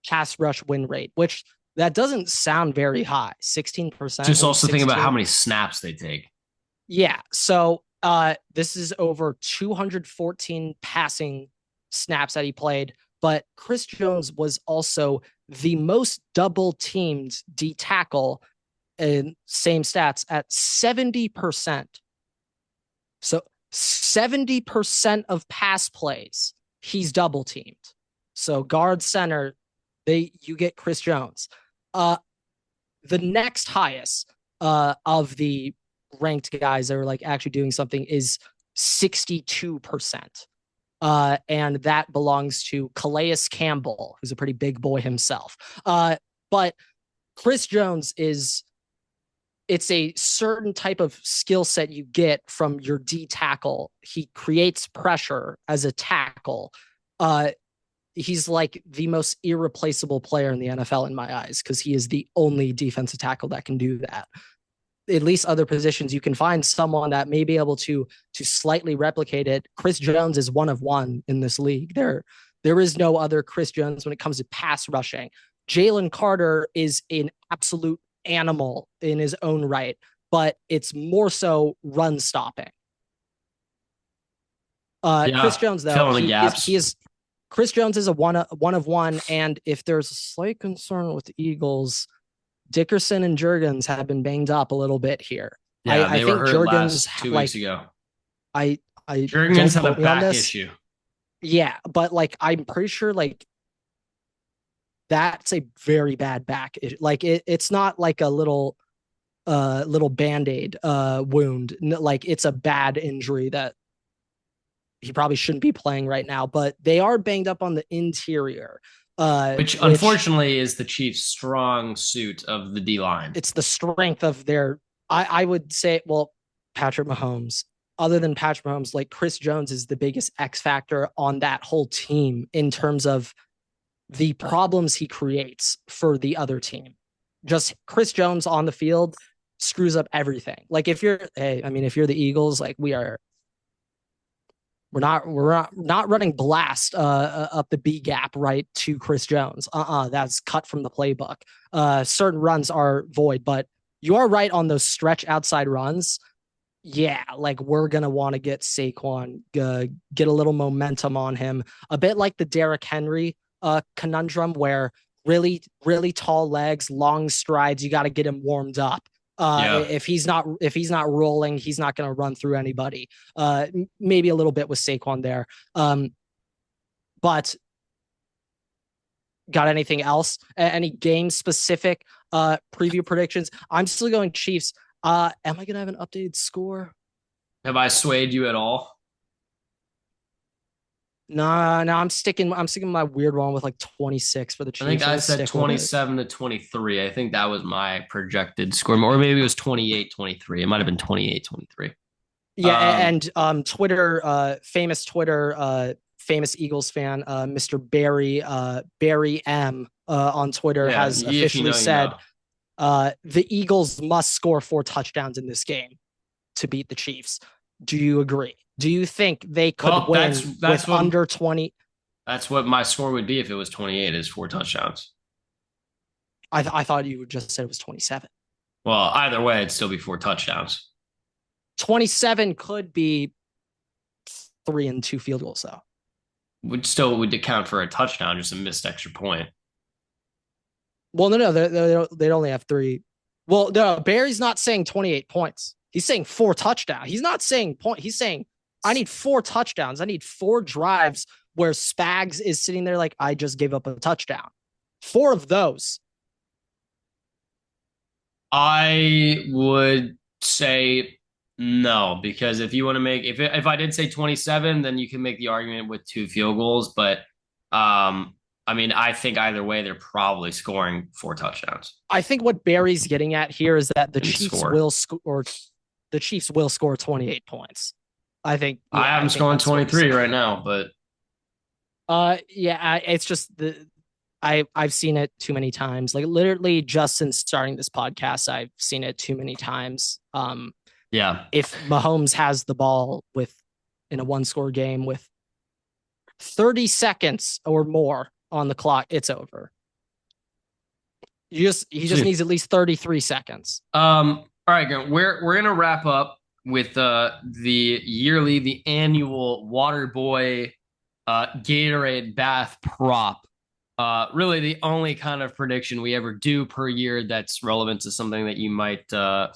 pass rush win rate, which that doesn't sound very high. 16%. Just also think about how many snaps they take. Yeah. So this is over 214 passing snaps that he played, but Chris Jones was also the most double teamed D tackle in same stats at 70%. So 70% of pass plays, he's double teamed. So guard center, you get Chris Jones. The next highest of the ranked guys that are like actually doing something is 62%. And that belongs to Calais Campbell, who's a pretty big boy himself. But Chris Jones it's a certain type of skill set you get from your D tackle. He creates pressure as a tackle. He's like the most irreplaceable player in the NFL in my eyes, because he is the only defensive tackle that can do that. At least other positions, you can find someone that may be able to slightly replicate it. Chris Jones is one of one in this league. There is no other Chris Jones when it comes to pass rushing. Jalen Carter is an absolute animal in his own right, but it's more so stopping. Chris Jones, though, Chris Jones is a one of one, and if there's a slight concern with the Eagles, Dickerson and Juergens have been banged up a little bit here. Yeah, I think Juergens 2 weeks ago. I Juergens had a back issue. Yeah, but like I'm pretty sure like that's a very bad back. Like it's not like a little band-aid wound. Like it's a bad injury that he probably shouldn't be playing right now, but they are banged up on the interior. Which unfortunately is the Chiefs' strong suit of the D-line. It's the strength of their, I would say, well, Patrick Mahomes. Other than Patrick Mahomes, like Chris Jones is the biggest X factor on that whole team in terms of the problems he creates for the other team. Just Chris Jones on the field screws up everything. Like if you're the Eagles, like we're not running blast up the B gap right to Chris Jones. That's cut from the playbook. Certain runs are void, but you are right on those stretch outside runs. Yeah, like we're gonna want to get Saquon, get a little momentum on him, a bit like the Derrick Henry conundrum, where really, really tall legs, long strides, you got to get him warmed up. If he's not rolling, he's not going to run through anybody. Maybe a little bit with Saquon there. But got anything else? Any game specific preview predictions? I'm still going Chiefs. Am I going to have an updated score? Have I swayed you at all? No, I'm sticking with my weird one with like 26 for the Chiefs. I think I said 27-23. I think that was my projected score. Or maybe it was 28-23. It might have been 28-23. Yeah, and Twitter, famous Eagles fan, Mr. Barry M on Twitter has officially said the Eagles must score 4 touchdowns in this game to beat the Chiefs. Do you agree? Do you think they could win with under 20? That's what my score would be if it was 28, is 4 touchdowns. I thought you just said it was 27. Well, either way, it'd still be 4 touchdowns. 27 could be 3 and 2 field goals, though. Would account for a touchdown, just a missed extra point. Well, no, they'd only have 3. Well, no, Barry's not saying 28 points. He's saying 4 touchdowns. He's not saying point. He's saying, I need 4 touchdowns. I need 4 drives where Spags is sitting there like, I just gave up a touchdown. 4 of those. I would say no, because if you want to make, if I did say 27, then you can make the argument with 2 field goals. But I mean, I think either way, they're probably scoring 4 touchdowns. I think what Barry's getting at here is that the Chiefs will score. The Chiefs will score 28 points. I think. Yeah, I have them scoring 23 right now, but. It's just I've seen it too many times. Like literally, just since starting this podcast, I've seen it too many times. If Mahomes has the ball in a 1-score game with 30 seconds or more on the clock, it's over. He just needs at least 33 seconds. All right, Grant, we're gonna wrap up with the annual Water Boy Gatorade bath prop. Really the only kind of prediction we ever do per year that's relevant to something that you might want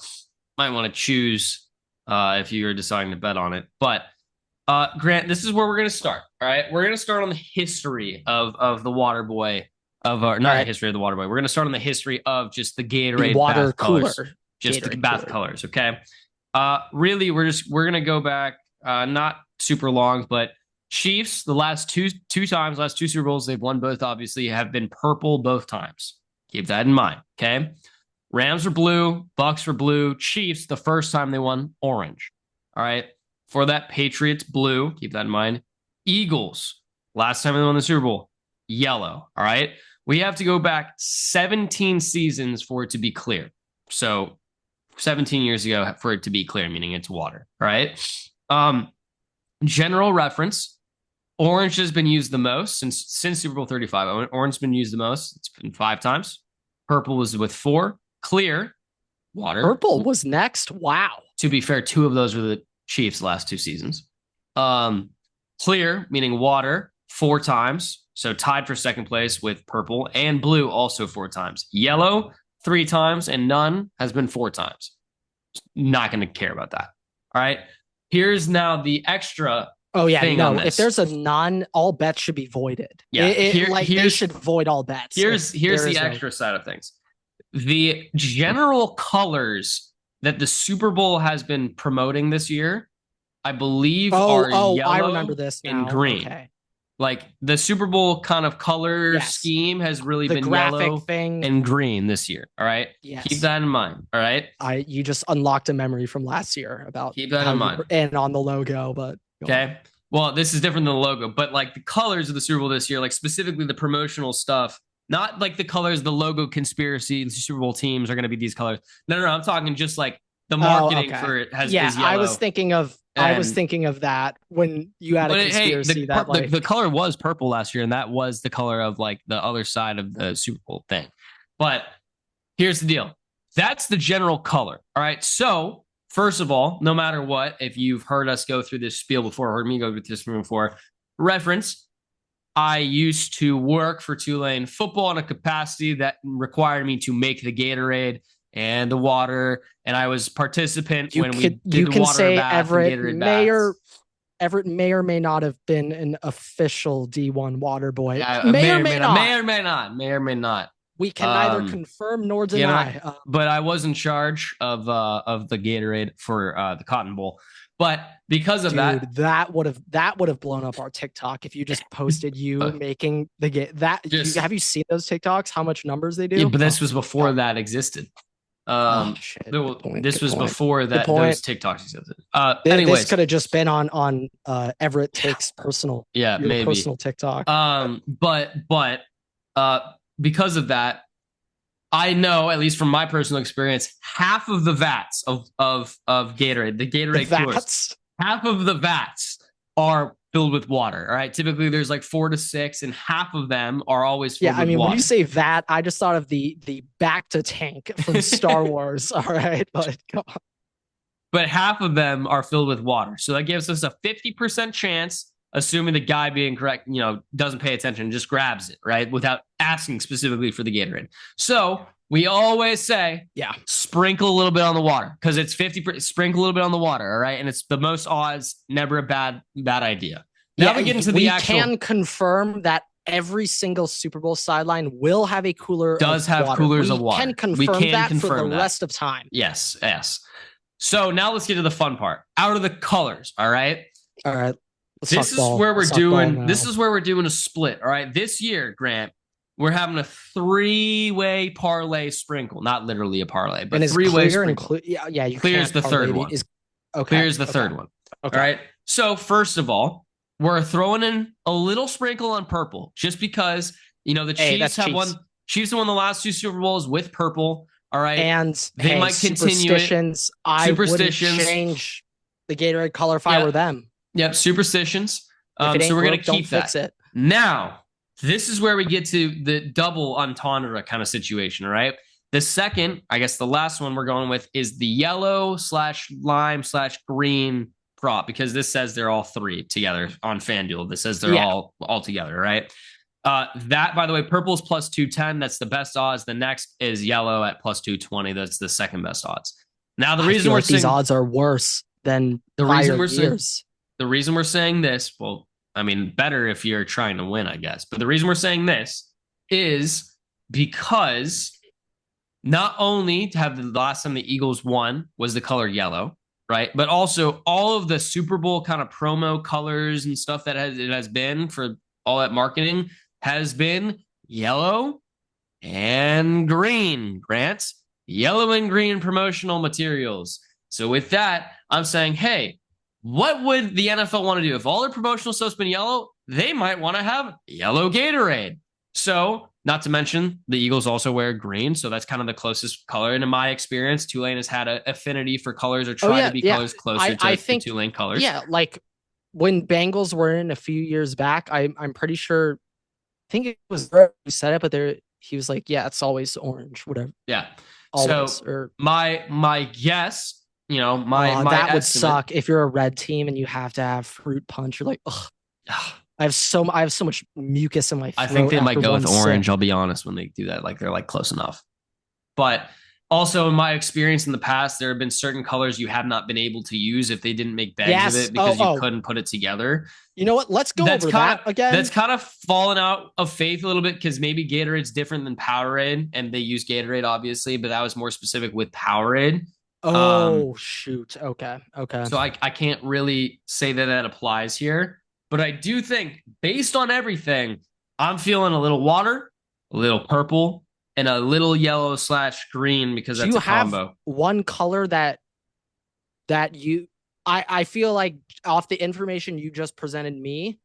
to choose if you're deciding to bet on it. But Grant, this is where we're gonna start. All right, we're gonna start on the history of the Water Boy the history of the Water Boy. We're gonna start on the history of just the Gatorade water bath cooler. Colors. Just Gatorade the bath colors, okay? Really, we're gonna go back, not super long, but Chiefs, the last two Super Bowls they've won, both obviously have been purple both times. Keep that in mind, okay? Rams were blue, Bucks were blue, Chiefs, the first time they won, orange. All right. For that, Patriots blue, keep that in mind. Eagles, last time they won the Super Bowl, yellow. All right. We have to go back 17 seasons for it to be clear. So 17 years ago for it to be clear, meaning it's water. All right. General reference, orange has been used the most since Super Bowl 35. Orange has been used the most. It's been 5 times. Purple was with 4. Clear, water. Purple was next. Wow. To be fair, 2 of those were the Chiefs' last 2 seasons. Clear, meaning water, 4 times. So tied for second place with purple, and blue also 4 times. Yellow, 3 times, and none has been 4 times. Not going to care about that. All right. Here's now the extra. Oh yeah, no. If there's a none, all bets should be voided. Yeah, they should void all bets. Here's the extra side of things. The general colors that the Super Bowl has been promoting this year, I believe, are yellow I remember this and green. Okay. Like the Super Bowl kind of color scheme has really been yellow and green this year. All right. Yes. Keep that in mind. All right. You just unlocked a memory from last year about keep that in mind. And on the logo, but okay. Well, this is different than the logo, but like the colors of the Super Bowl this year, like specifically the promotional stuff, not like the colors, the logo conspiracy, the Super Bowl teams are going to be these colors. No. I'm talking just like the marketing for it is yellow. I was thinking of that when you had a conspiracy the color was purple last year, and that was the color of like the other side of the Super Bowl thing. But here's the deal. That's the general color. All right. So first of all, no matter what, if you've heard us go through this spiel before, heard me go through this spiel before, reference, I used to work for Tulane football in a capacity that required me to make the Gatorade and the water, and I was participant when we did the water bath and Gatorade baths. Everett may or may not have been an official D1 water boy. May or may not. We can neither confirm nor deny. But I was in charge of the Gatorade for the Cotton Bowl. But because of that would have blown up our TikTok if you just posted you making have you seen those TikToks? How much numbers they do? Yeah, but this was before that existed. This was before that those TikToks existed. Anyways, this could have just been on Everett Takes personal. Yeah, maybe personal TikTok. But because of that, I know, at least from my personal experience, half of the vats of Gatorade, the Gatorade coolers, half of the vats are filled with water. All right. Typically there's like 4 to 6, and half of them are always filled with water. When you say vat, I just thought of the back to tank from Star Wars. All right. But half of them are filled with water. So that gives us a 50% chance, assuming the guy being correct, doesn't pay attention, just grabs it, right? Without asking specifically for the Gatorade. So we always say, sprinkle a little bit on the water, because it's 50%, sprinkle a little bit on the water. All right. And it's the most odds, never a bad idea. Now we get into the actual. We can confirm that every single Super Bowl sideline will have a cooler. Does have water. Coolers of water. We can confirm for the rest of time. Yes. So now let's get to the fun part. Out of the colors. All right. This is where we're doing a split. All right. This year, Grant, we're having a 3-way parlay sprinkle. Not literally a parlay, but 3-way sprinkle. You clears the third one. Clears the third one. Okay. All right. So first of all, we're throwing in a little sprinkle on purple, just because the Chiefs have won. Chiefs have won the last 2 Super Bowls with purple. All right, and they might continue it. I wouldn't change the Gatorade color if I were them. Yep, superstitions. So we're going to keep that. Fix it. Now, this is where we get to the double entendre kind of situation, all right? The second, I guess the last one we're going with is the yellow/lime/green prop, because this says they're all 3 together on FanDuel. This says they're all together, right? That, by the way, purple is plus 210. That's the best odds. The next is yellow at plus 220. That's the second best odds. Now, the reason these odds are worse than the reason we're saying this, well, I mean, better if you're trying to win, I guess. But the reason we're saying this is because not only to have the last time the Eagles won was the color yellow, right? But also all of the Super Bowl kind of promo colors and stuff that it has been for all that marketing has been yellow and green, Grant. Yellow and green promotional materials. So with that, I'm saying, hey, what would the NFL want to do? If all their promotional stuff's been yellow, they might want to have yellow Gatorade. So, not to mention, the Eagles also wear green, so that's kind of the closest color. And in my experience, Tulane has had an affinity for colors, or try to be colors closer to Tulane colors. Yeah, like when Bengals were in a few years back, I'm pretty sure, I think it was who said it, but he was like, yeah, it's always orange, whatever. Yeah. Always, so my guess, my that would suck if you're a red team and you have to have fruit punch. You're like, ugh. I have so much mucus in my throat. I think they might go with orange. I'll be honest, when they do that, like they're like close enough. But also, in my experience in the past, there have been certain colors you have not been able to use if they didn't make bags of it because you couldn't put it together. You know what? Let's go over that again. That's kind of fallen out of faith a little bit because maybe Gatorade's different than Powerade, and they use Gatorade, obviously, but that was more specific with Powerade. Oh, shoot. Okay. So I can't really say that applies here, but I do think, based on everything, I'm feeling a little water, a little purple, and a little yellow/green because that's a combo. Do you have one color that you... I feel like off the information you just presented me,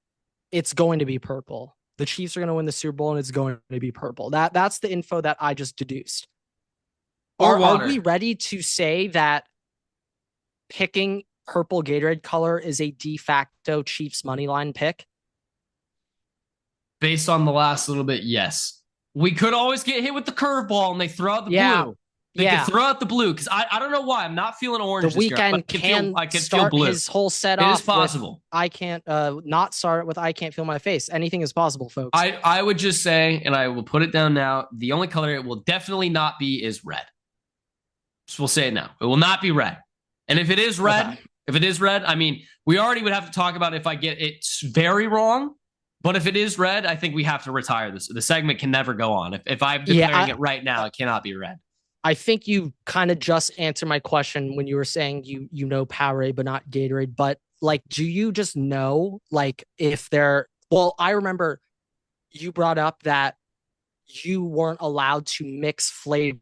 it's going to be purple. The Chiefs are going to win the Super Bowl, and it's going to be purple. That's the info that I just deduced. Are we ready to say that picking purple Gatorade color is a de facto Chiefs money line pick? Based on the last little bit, yes. We could always get hit with the curveball and they throw out the blue. They can throw out the blue because I don't know why. I'm not feeling orange the weekend this year. I can start feel blue. His whole set off. It is possible. I can't not start it with I can't feel my face. Anything is possible, folks. I would just say, and I will put it down now, the only color it will definitely not be is red. So we'll say it now. It will not be red. And if it is red, I mean, we already would have to talk about if I get it very wrong. But if it is red, I think we have to retire this. The segment can never go on. If I'm declaring it right now, it cannot be red. I think you kind of just answered my question when you were saying you know Powerade, but not Gatorade. But like, do you just know, like, if they're... Well, I remember you brought up that you weren't allowed to mix flavors.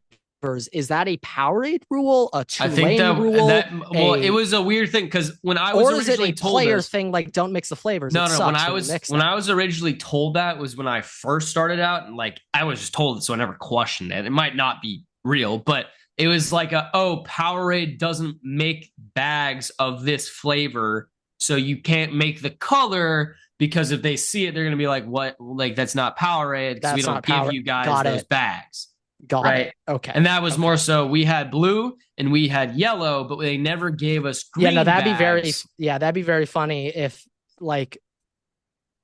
Is that a Powerade rule? A two-lane rule? It was a weird thing because when I was originally told player thing, like, don't mix the flavors. No. When I was originally told that was when I first started out, and like I was just told it, so I never questioned it. It might not be real, but it was like Powerade doesn't make bags of this flavor, so you can't make the color because if they see it, they're gonna be like, "What? Like that's not Powerade because we don't give you guys those bags." Got it. Okay. And that was more so we had blue and we had yellow, but they never gave us green. That'd be very funny if like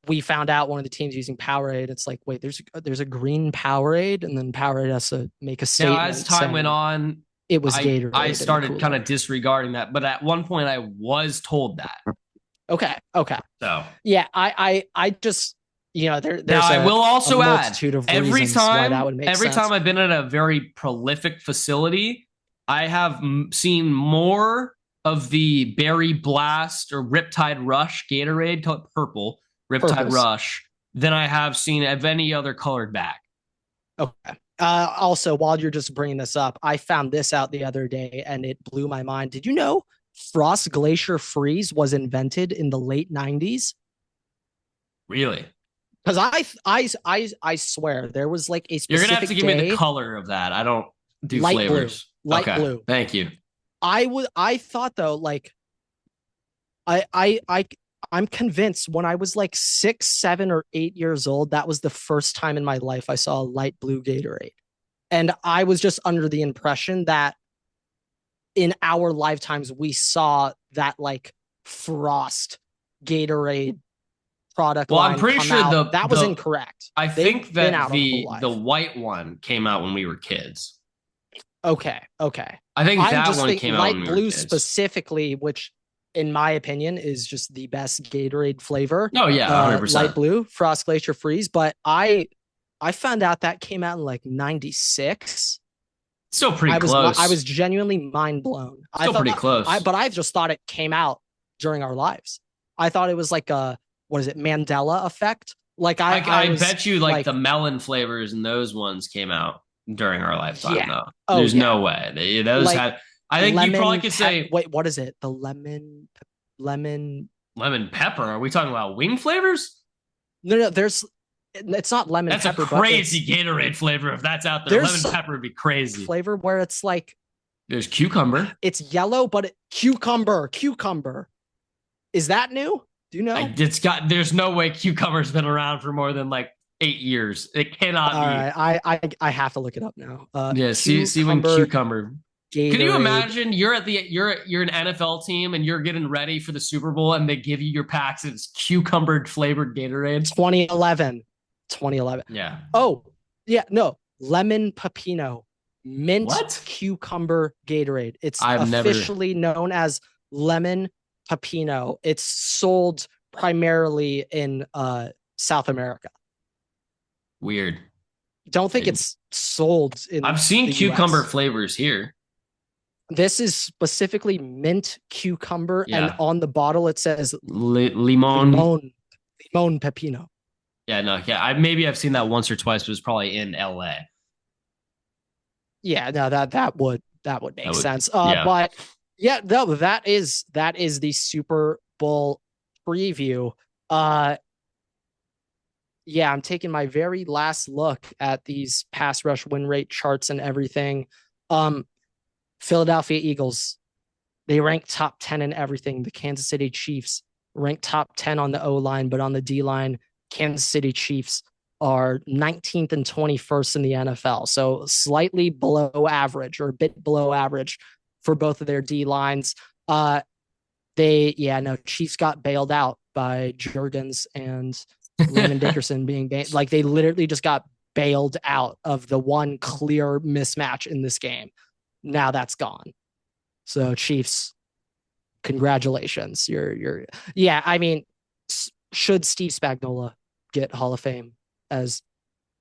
we found out one of the teams using Powerade. It's like, wait, there's a green Powerade, and then Powerade has to make a statement. Now, as time went on, it was Gatorade. I started kind of disregarding that, but at one point I was told that. Okay. So yeah, I just... there's now I will also add every time sense. I've been at a very prolific facility, I have seen more of the Berry Blast or Riptide Rush Gatorade, called purple Riptide Rush, than I have seen of any other colored bag. Okay. Also, while you're just bringing this up, I found this out the other day and it blew my mind. Did you know Frost Glacier Freeze was invented in the late 90s? Really? Because I swear there was like a specific... You're gonna have to give me the color of that. I don't do light flavors. Blue. Light blue. Thank you. I thought though, like, I'm convinced when I was like 6, 7, or 8 years old, that was the first time in my life I saw a light blue Gatorade, and I was just under the impression that in our lifetimes we saw that like Frost Gatorade product. Well, I'm pretty sure that was incorrect. I think that the white one came out when we were kids. Okay. I think that one came out when we were kids. Light blue specifically, which in my opinion is just the best Gatorade flavor. Oh yeah, 100%. Light blue, Frost Glacier Freeze. But I found out that came out in like 96. Still pretty close. I was genuinely mind blown. Still pretty close. But I just thought it came out during our lives. I thought it was like a... What is it? Mandela effect? Like I bet you like the melon flavors and those ones came out during our lifetime though. There's no way. Those like had... I think you probably could say... Wait, what is it? The lemon pepper? Are we talking about wing flavors? No, it's not lemon pepper. That's a crazy Gatorade flavor if that's out there. Lemon pepper would be crazy. Flavor where it's like... There's cucumber. It's yellow, but cucumber. Is that new? Do you know? There's no way cucumber's been around for more than like 8 years. It cannot be. Right, I have to look it up now. See when cucumber. Gatorade. Can you imagine you're an NFL team and you're getting ready for the Super Bowl and they give you your packs and it's cucumber flavored Gatorade? 2011. Yeah. Oh, yeah, no. Lemon pepino. mint cucumber Gatorade. It's officially known as lemon pepino. It's sold primarily in South America. Weird. Don't think it's sold in I've seen the cucumber US. flavors here. This is specifically mint cucumber, and on the bottle it says limon pepino. Yeah, no, yeah. I've seen that once or twice, but it's probably in LA. Yeah, no, that would make sense. But yeah, no, that is the Super Bowl preview. Yeah, I'm taking my very last look at these pass rush win rate charts and everything. Philadelphia Eagles, they rank top 10 in everything. The Kansas City Chiefs rank top 10 on the O-line, but on the D-line, Kansas City Chiefs are 19th and 21st in the NFL. So slightly below average, or a bit below average for both of their D lines. Chiefs got bailed out by Jurgens and Landon Dickerson being like, they literally just got bailed out of the one clear mismatch in this game. Now that's gone. So Chiefs, congratulations. I mean, should Steve Spagnuolo get Hall of Fame as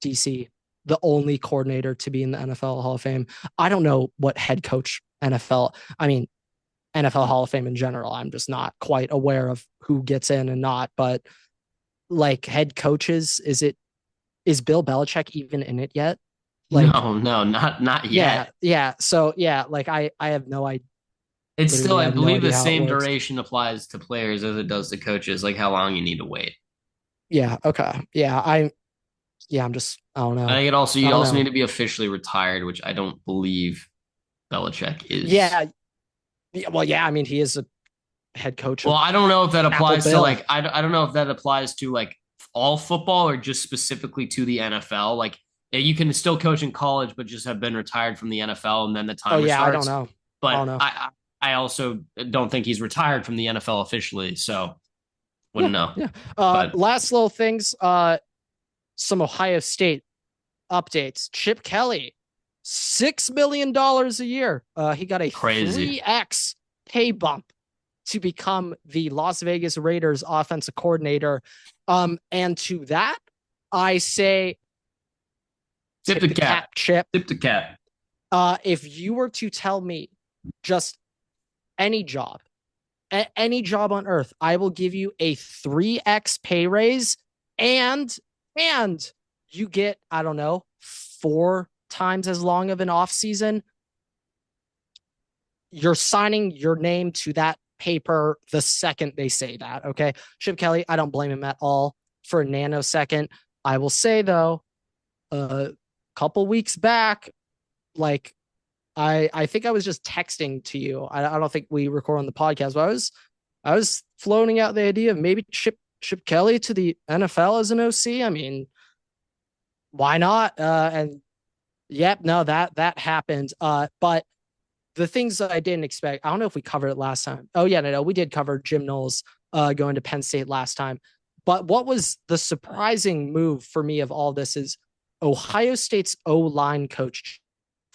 DC, the only coordinator to be in the NFL Hall of Fame? I don't know what head coach NFL Hall of Fame in general. I'm just not quite aware of who gets in and not, but like head coaches, is Bill Belichick even in it yet? Like, no, not yet. Yeah. So yeah, like I have no idea. It's still, I believe the same duration applies to players as it does to coaches, like how long you need to wait. Yeah. Okay. Yeah. I'm just, I don't know. I think you also need to be officially retired, which I don't believe Belichick is. Yeah. Well, yeah. I mean, he is a head coach. Well, I don't know if that applies to like, I don't know if that applies to like all football or just specifically to the NFL. Like, you can still coach in college, but just have been retired from the NFL, and then the time starts. I don't know. But I also don't think he's retired from the NFL officially, so wouldn't know. Yeah. Last little things. Some Ohio State updates. Chip Kelly, $6 million a year. He got a 3x pay bump to become the Las Vegas Raiders offensive coordinator. And to that, I say, tip the cap, Chip. Tip the cap. If you were to tell me just any job on earth, I will give you a 3x pay raise, and you get, I don't know, 4 times as long of an off season. You're signing your name to that paper the second they say that. Okay. Chip Kelly, I don't blame him at all for a nanosecond. I will say though, a couple weeks back, like I think I was just texting to you. I don't think we record on the podcast, but I was floating out the idea of maybe Chip Kelly to the NFL as an OC. I mean, why not? And yep, no, that happened. But the things that I didn't expect, I don't know if we covered it last time. Oh yeah, no, we did cover Jim Knowles going to Penn State last time. But what was the surprising move for me of all this is Ohio State's O-line coach,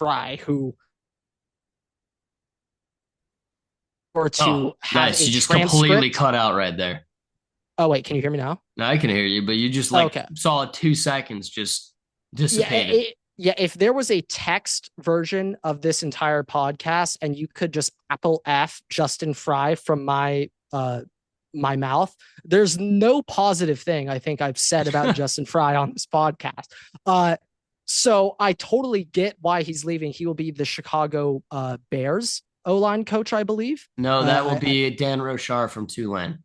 Fry, who nice. You just completely cut out right there. Oh, wait, can you hear me now? No, I can hear you, but you just solid 2 seconds just dissipated. Yeah, if there was a text version of this entire podcast and you could just Apple F Justin Fry from my mouth, there's no positive thing I think I've said about Justin Fry on this podcast. So I totally get why he's leaving. He will be the Chicago Bears O-line coach, I believe. No, that will be Dan Rochar from Tulane.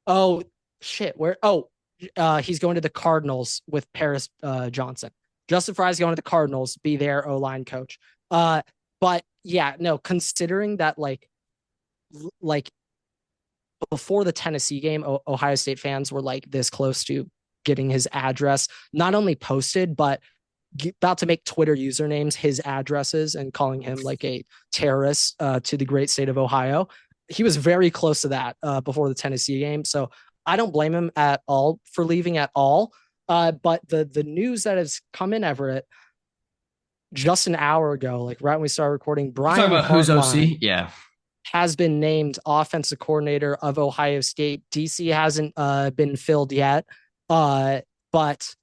Oh, shit. Where? Oh, he's going to the Cardinals with Paris Johnson. Justin Fry's going to the Cardinals, be their O-line coach. But yeah, no, considering that like before the Tennessee game, Ohio State fans were like this close to getting his address, not only posted, but about to make Twitter usernames his addresses and calling him like a terrorist to the great state of Ohio. He was very close to that before the Tennessee game. So I don't blame him at all for leaving at all. But the news that has come in, Everett, just an hour ago, like right when we started recording, Brian talking about who's OC? Yeah. Has been named offensive coordinator of Ohio State. DC hasn't been filled yet. But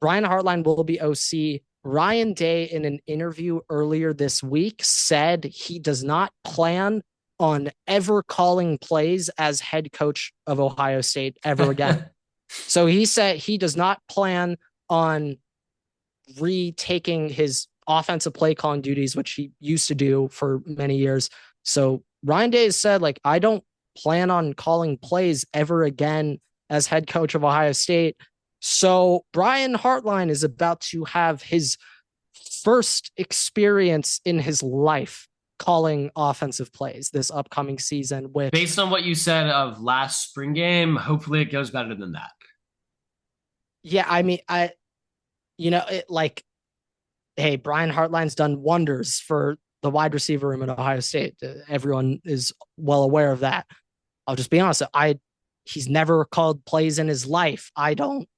Brian Hartline will be OC. Ryan Day, in an interview earlier this week, said he does not plan on ever calling plays as head coach of Ohio State ever again. So he said he does not plan on retaking his offensive play calling duties, which he used to do for many years. So Ryan Day has said, like, I don't plan on calling plays ever again as head coach of Ohio State. So Brian Hartline is about to have his first experience in his life calling offensive plays this upcoming season. Which, based on what you said of last spring game, hopefully it goes better than that. Yeah, I mean, hey, Brian Hartline's done wonders for the wide receiver room at Ohio State. Everyone is well aware of that. I'll just be honest. He's never called plays in his life. I don't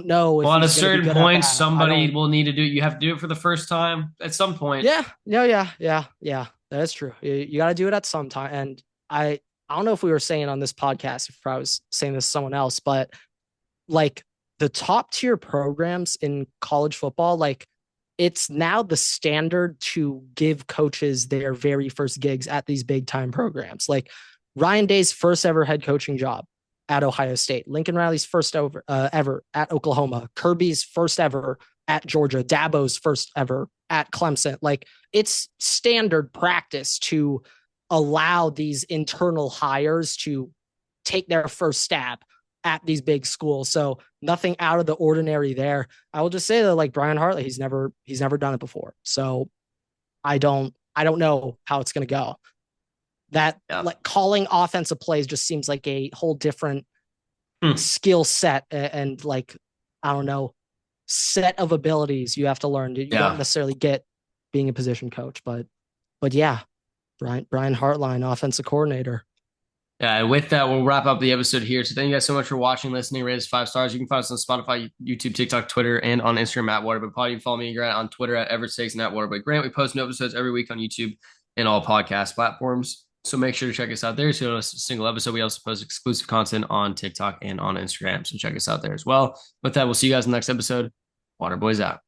know. Well, at a certain point, somebody will need to do it. You have to do it for the first time at some point. Yeah. That is true. You got to do it at some time. And I don't know if we were saying on this podcast, if I was saying this to someone else, but like the top tier programs in college football, like it's now the standard to give coaches their very first gigs at these big time programs. Like Ryan Day's first ever head coaching job at Ohio State, Lincoln Riley's first ever at Oklahoma, Kirby's first ever at Georgia, Dabo's first ever at Clemson. Like it's standard practice to allow these internal hires to take their first stab at these big schools. So nothing out of the ordinary there. I will just say that, like Brian Hartley, he's never done it before. So I don't know how it's going to go. Like calling offensive plays just seems like a whole different skill set and like, I don't know, set of abilities you have to learn. You don't necessarily get being a position coach, but yeah, Brian Hartline, offensive coordinator. Yeah, and with that, we'll wrap up the episode here. So thank you guys so much for watching, listening, rate us 5 stars. You can find us on Spotify, YouTube, TikTok, Twitter, and on Instagram at Waterboy. You can follow me and Grant on Twitter at Everett6 and at Waterboy Grant. We post new episodes every week on YouTube and all podcast platforms. So make sure to check us out there. So a single episode. We also post exclusive content on TikTok and on Instagram. So check us out there as well. With that, we'll see you guys in the next episode. Waterboys out.